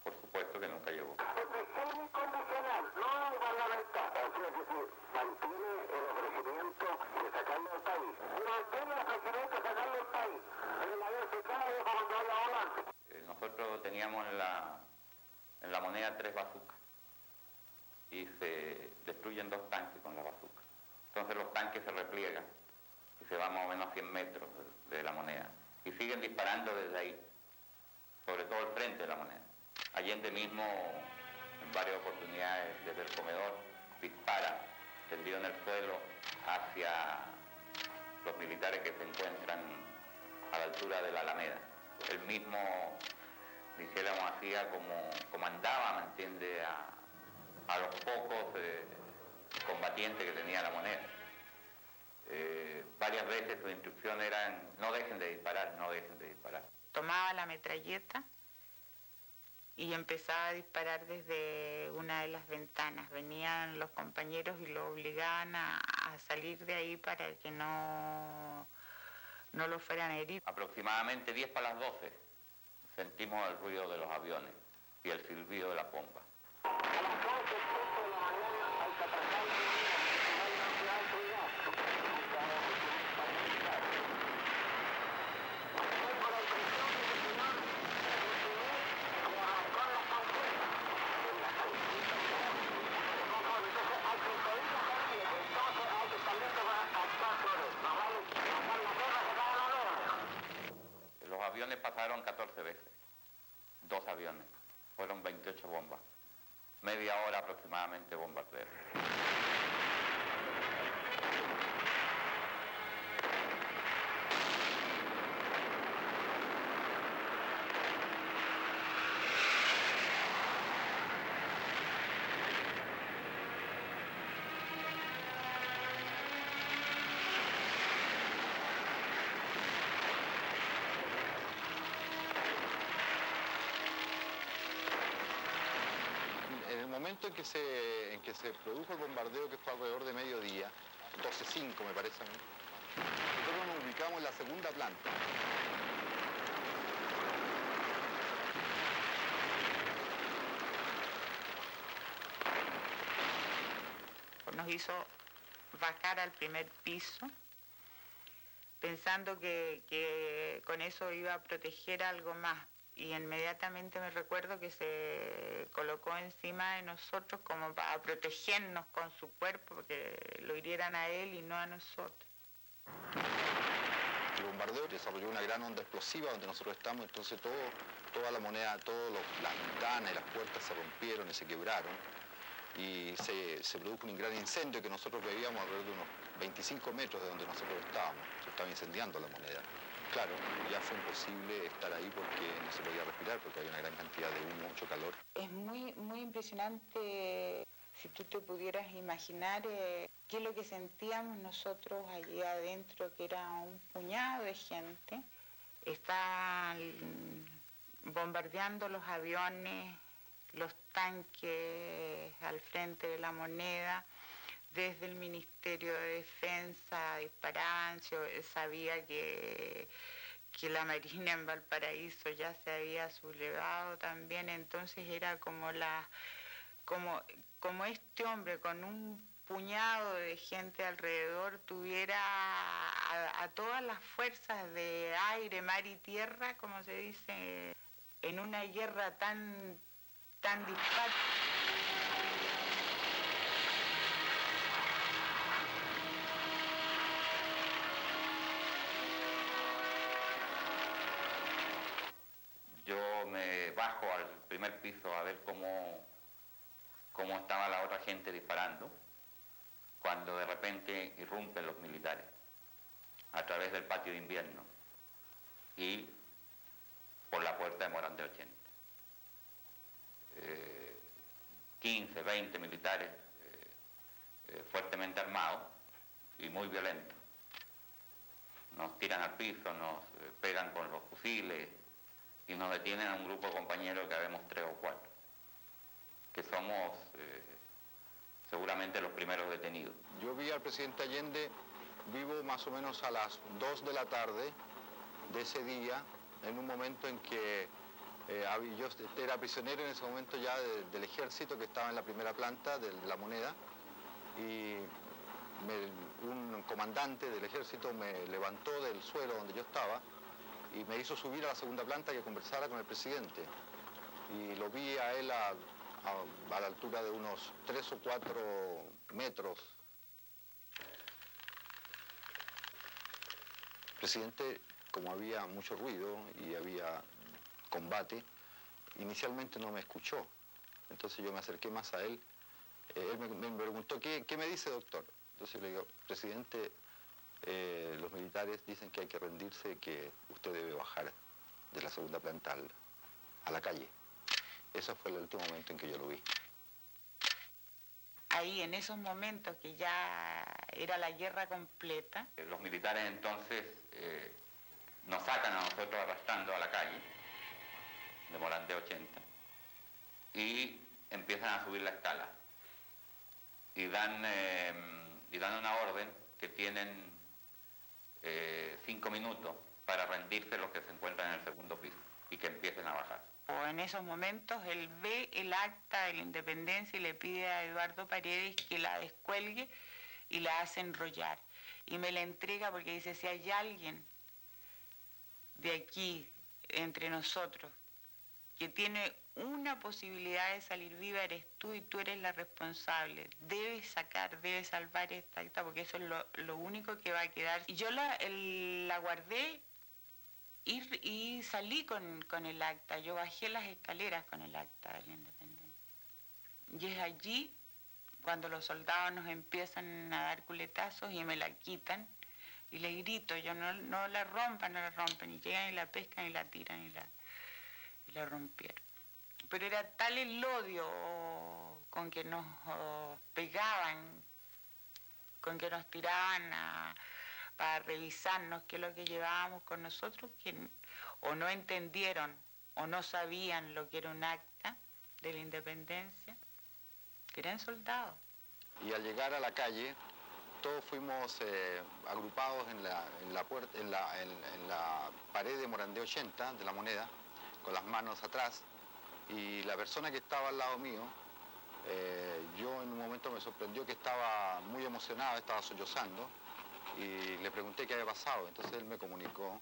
S2: Por supuesto que nunca llegó.
S22: Es incondicional, no gubernamental. O sea, es decir, mantiene el ofrecimiento de sacarlo del país. Mantiene el ofrecimiento de sacarlo del país. En la vez que cada vez cuando haya avance.
S2: Nosotros teníamos en la moneda 3 bazucas y se destruyen 2 tanques con la bazuca. Entonces los tanques se repliegan y se van más o menos a 100 metros de la moneda y siguen disparando desde ahí, sobre todo el frente de la moneda. Allende mismo, en varias oportunidades desde el comedor, dispara tendido en el suelo hacia los militares que se encuentran a la altura de la Alameda. Él mismo, dijéramos así, como comandaba, ¿me entiende?, a los pocos combatientes que tenía la moneda. Varias veces sus instrucciones eran: no dejen de disparar, no dejen de disparar.
S15: Tomaba la metralleta y empezaba a disparar desde una de las ventanas. Venían los compañeros y lo obligaban a salir de ahí para que no lo fueran a herir.
S2: Aproximadamente 10 para las 12 sentimos el ruido de los aviones y el silbido de la bomba. Los aviones pasaron 14 veces, 2 aviones, fueron 28 bombas, media hora aproximadamente bombardeo.
S14: En el momento en que se produjo el bombardeo, que fue alrededor de mediodía, 12:05 me parece a mí, nosotros nos ubicamos en la segunda planta.
S15: Nos hizo bajar al primer piso, pensando que con eso iba a proteger algo más. Y inmediatamente me recuerdo que se colocó encima de nosotros como para protegernos con su cuerpo, porque lo hirieran a él y no a nosotros.
S14: El bombardeo desarrolló una gran onda explosiva donde nosotros estamos, entonces toda la moneda, las ventanas y las puertas se rompieron y se quebraron. Y se produjo un gran incendio que nosotros veíamos alrededor de unos 25 metros de donde nosotros estábamos. Se estaba incendiando la moneda. Claro, ya fue imposible estar ahí porque no se podía respirar, porque había una gran cantidad de humo, mucho calor.
S15: Es muy impresionante si tú te pudieras imaginar qué es lo que sentíamos nosotros allí adentro, que era un puñado de gente. Estaban bombardeando los aviones, los tanques al frente de La Moneda. Desde el Ministerio de Defensa disparaban. Yo sabía que la Marina en Valparaíso ya se había sublevado también, entonces era como este hombre con un puñado de gente alrededor tuviera a todas las fuerzas de aire, mar y tierra, como se dice, en una guerra tan dispar.
S13: Yo me bajo al primer piso a ver cómo estaba la otra gente disparando, cuando de repente irrumpen los militares a través del patio de invierno y por la puerta de Morán de 80. 15, 20 militares fuertemente armados y muy violentos. Nos tiran al piso, nos pegan con los fusiles y nos detienen a un grupo de compañeros que habemos 3 o 4, que somos seguramente los primeros detenidos.
S14: Yo vi al presidente Allende vivo más o menos a las 2 de la tarde de ese día, en un momento en que yo era prisionero en ese momento ya del ejército, que estaba en la primera planta de La Moneda, y un comandante del ejército me levantó del suelo donde yo estaba y me hizo subir a la segunda planta que conversara con el presidente. Y lo vi a él a la altura de unos 3 o 4 metros. El presidente, como había mucho ruido y había combate, inicialmente no me escuchó. Entonces yo me acerqué más a él. Él me preguntó, ¿qué me dice, doctor? Entonces le digo, presidente, los militares dicen que hay que rendirse, que usted debe bajar de la segunda planta a la calle. Ese fue el último momento en que yo lo vi.
S15: Ahí, en esos momentos que ya era la guerra completa.
S13: Los militares entonces nos sacan a nosotros arrastrando a la calle de Morán de 80 y empiezan a subir la escala y dan una orden que tienen 5 minutos para rendirse los que se encuentran en el segundo piso y que empiecen a bajar.
S15: En esos momentos él ve el acta de la independencia y le pide a Eduardo Paredes que la descuelgue y la hace enrollar. Y me la entrega porque dice, si hay alguien de aquí, entre nosotros, que tiene una posibilidad de salir viva, eres tú, y tú eres la responsable. Debes salvar esta acta, porque eso es lo único que va a quedar. Y yo la guardé y salí con el acta. Yo bajé las escaleras con el acta de la independencia. Y es allí cuando los soldados nos empiezan a dar culetazos y me la quitan. Y les grito, yo no la rompan, y llegan y la pescan y la tiran y la rompieron. Pero era tal el odio con que nos pegaban, con que nos tiraban para revisarnos qué es lo que llevábamos con nosotros, que o no entendieron o no sabían lo que era un acta de la independencia, que eran soldados.
S14: Y al llegar a la calle, todos fuimos agrupados en la pared de Morán de 80, de La Moneda, con las manos atrás, y la persona que estaba al lado mío, yo en un momento me sorprendió que estaba muy emocionado, estaba sollozando, y le pregunté qué había pasado. Entonces él me comunicó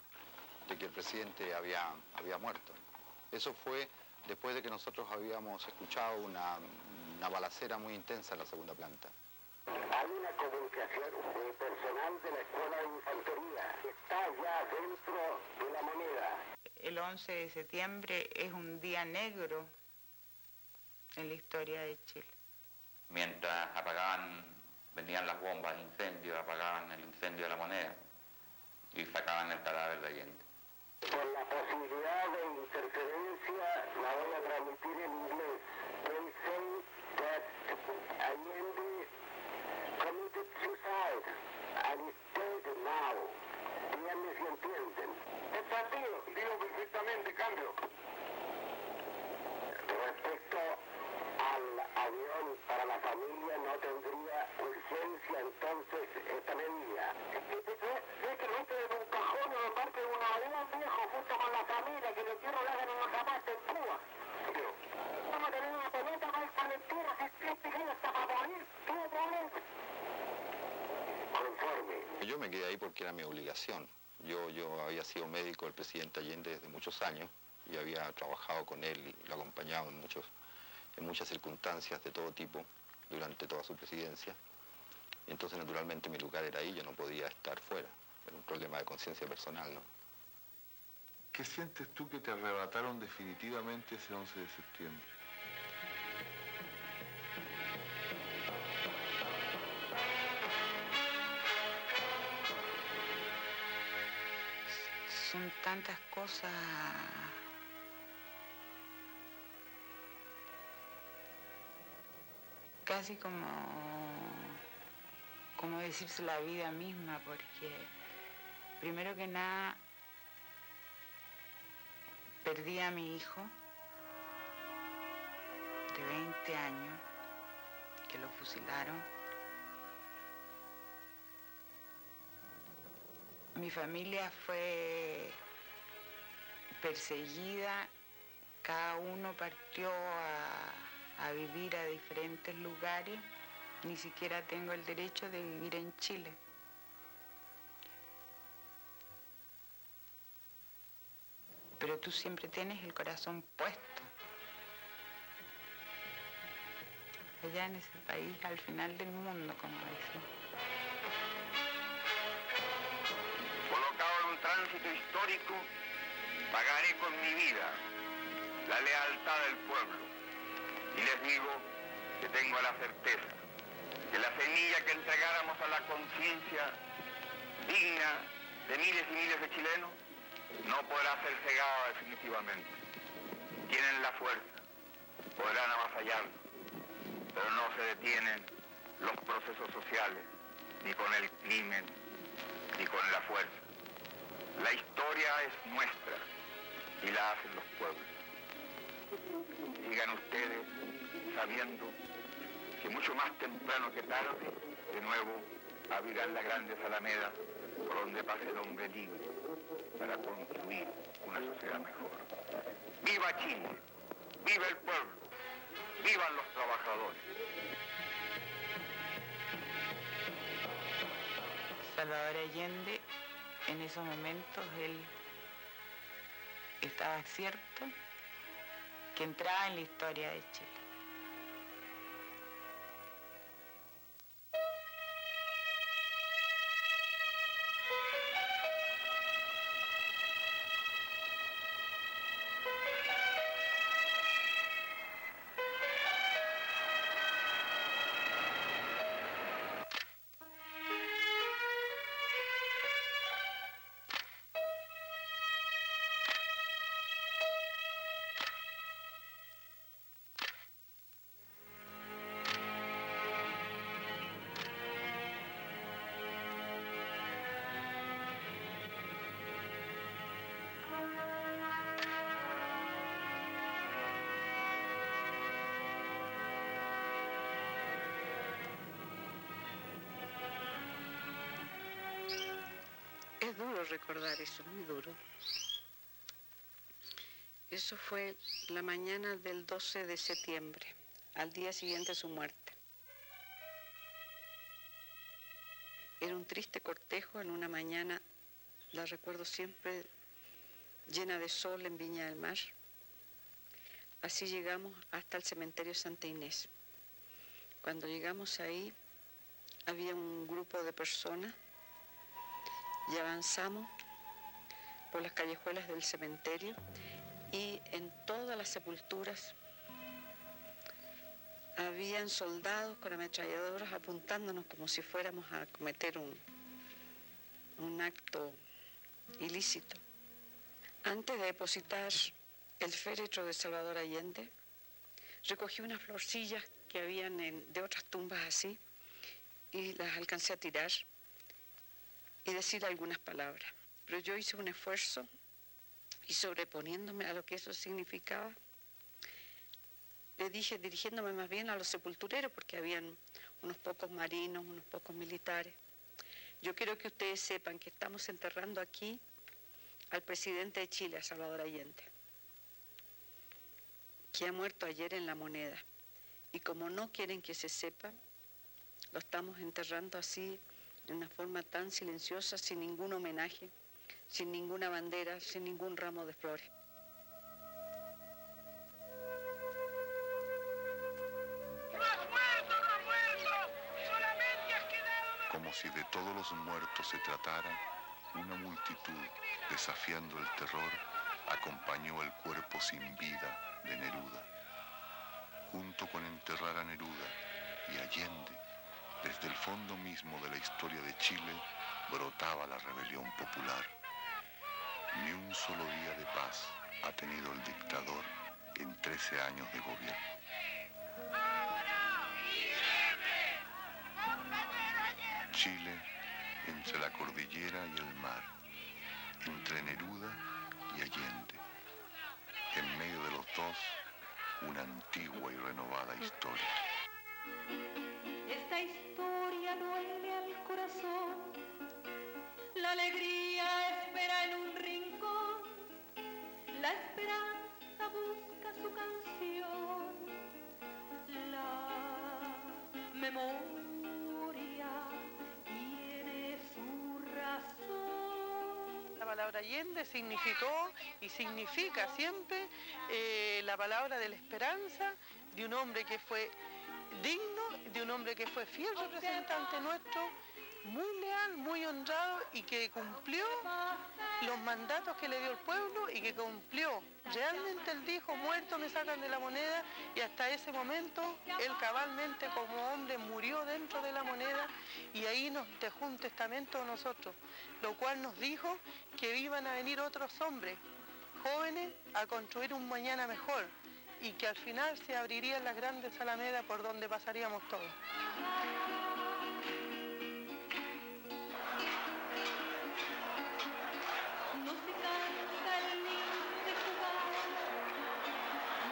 S14: de que el presidente había muerto. Eso fue después de que nosotros habíamos escuchado una balacera muy intensa en la segunda planta.
S22: Hay una comunicación de personal de la Escuela de Infantería que está ya dentro de La Moneda.
S15: El 11 de septiembre es un día negro en la historia de Chile.
S13: Mientras venían las bombas de incendio, apagaban el incendio de La Moneda y sacaban el cadáver de Allende.
S22: Por la posibilidad de interferencia, la voy a transmitir en inglés. They say that Allende committed suicide and is dead now. Díganme si entienden. Está digo perfectamente, cambio. Respecto familia no tendría urgencia entonces esta medida. Simplemente en un cajón o en parte de un avión viejo junto con la familia, que el entierro lo hagan en una camasta en Cuba. Vamos a tener una pelota más para el entierro, si es pequeño hasta para morir, todo problema. Conforme.
S14: Yo me quedé ahí porque era mi obligación. Yo había sido médico del presidente Allende desde muchos años y había trabajado con él y lo acompañado en muchas circunstancias de todo tipo durante toda su presidencia. Entonces, naturalmente, mi lugar era ahí, yo no podía estar fuera. Era un problema de conciencia personal, ¿no?
S5: ¿Qué sientes tú que te arrebataron definitivamente ese 11 de septiembre?
S15: Son tantas cosas casi como decirse la vida misma, porque primero que nada perdí a mi hijo de 20 años que lo fusilaron. Mi familia fue perseguida, cada uno partió a vivir a diferentes lugares, ni siquiera tengo el derecho de vivir en Chile. Pero tú siempre tienes el corazón puesto allá en ese país, al final del mundo, como dicen.
S3: Colocado en un tránsito histórico, pagaré con mi vida la lealtad del pueblo. Y les digo que tengo la certeza que la semilla que entregáramos a la conciencia digna de miles y miles de chilenos no podrá ser cegada definitivamente. Tienen la fuerza, podrán avasallarnos, pero no se detienen los procesos sociales, ni con el crimen, ni con la fuerza. La historia es nuestra y la hacen los pueblos. Sigan ustedes sabiendo que mucho más temprano que tarde, de nuevo abrirán las grandes alamedas por donde pase el hombre libre para construir una sociedad mejor. ¡Viva Chile! ¡Viva el pueblo! ¡Vivan los trabajadores!
S15: Salvador Allende, en esos momentos, él estaba cierto que entraba en la historia de Chile.
S10: Es duro recordar eso, muy duro. Eso fue la mañana del 12 de septiembre, al día siguiente de su muerte. Era un triste cortejo en una mañana, la recuerdo siempre, llena de sol en Viña del Mar. Así llegamos hasta el cementerio Santa Inés. Cuando llegamos ahí, había un grupo de personas y avanzamos por las callejuelas del cementerio y en todas las sepulturas habían soldados con ametralladoras apuntándonos como si fuéramos a cometer un acto ilícito. Antes de depositar el féretro de Salvador Allende, recogí unas florcillas que habían de otras tumbas así y las alcancé a tirar y decir algunas palabras. Pero yo hice un esfuerzo y sobreponiéndome a lo que eso significaba,
S16: le dije, dirigiéndome más bien a los sepultureros, porque habían unos pocos marinos, unos pocos militares. Yo quiero que ustedes sepan que estamos enterrando aquí al presidente de Chile, a Salvador Allende, que ha muerto ayer en La Moneda. Y como no quieren que se sepa, lo estamos enterrando así, de una forma tan silenciosa, sin ningún homenaje, sin ninguna bandera, sin ningún ramo de flores.
S1: Como si de todos los muertos se tratara, una multitud, desafiando el terror, acompañó el cuerpo sin vida de Neruda. Junto con enterrar a Neruda y Allende, desde el fondo mismo de la historia de Chile, brotaba la rebelión popular. Ni un solo día de paz ha tenido el dictador en 13 años de gobierno. Chile, entre la cordillera y el mar, entre Neruda y Allende, en medio de los dos, una antigua y renovada historia.
S17: Esta historia duele al corazón, la alegría espera en un rincón, la esperanza busca su canción, la memoria tiene su razón.
S18: La palabra Allende significó y significa siempre la palabra de la esperanza de un hombre que fue digno, de un hombre que fue fiel representante nuestro, muy leal, muy honrado y que cumplió los mandatos que le dio el pueblo y que cumplió. Realmente él dijo, muerto me sacan de La Moneda, y hasta ese momento él cabalmente como hombre murió dentro de La Moneda y ahí nos dejó un testamento a nosotros, lo cual nos dijo que iban a venir otros hombres jóvenes a construir un mañana mejor y que al final se abrirían las grandes alamedas por donde pasaríamos todos.
S17: No se cansa el niño de jugar,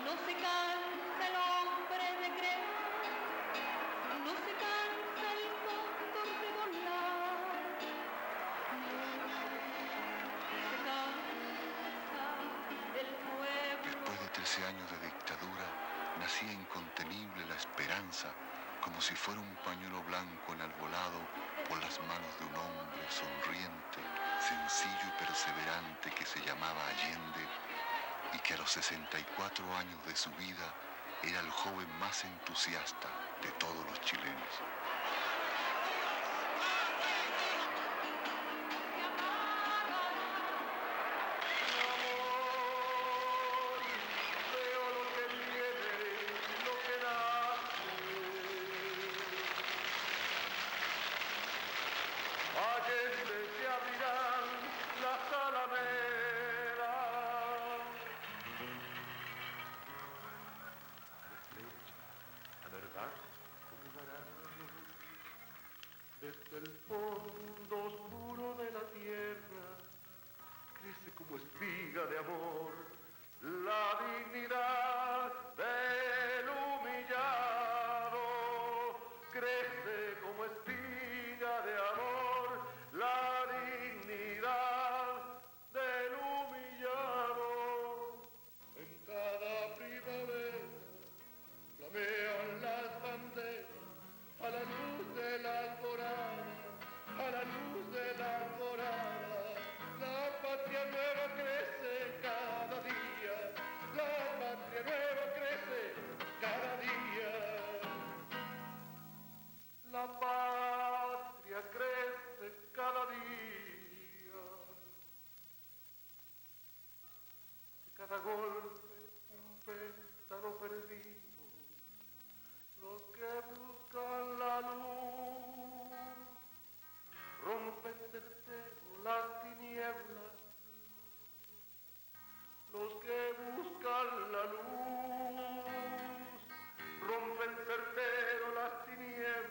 S17: no se cansa el hombre de creer, no se cansa el cóndor de volar, no se cansa el pueblo.
S1: Después de 13 años de dictadura, nacía incontenible la esperanza, como si fuera un pañuelo blanco enarbolado por las manos de un hombre sonriente, sencillo y perseverante que se llamaba Allende y que a los 64 años de su vida era el joven más entusiasta de todos los chilenos.
S9: Allende se abrirán las alamedas. La verdad, como desde el fondo oscuro de la tierra, crece como espiga de amor la dignidad del humillado, crece como espiga de amor la dignidad del humillado. En cada primavera flamean las banderas a la luz de la alborada, a la luz de la alborada. La patria nueva crece cada día, la patria nueva crece cada día. La patria crece cada día. Cada golpe un pétalo perdido. Los que buscan la luz rompen certero las tinieblas. Los que buscan la luz rompen certero las tinieblas.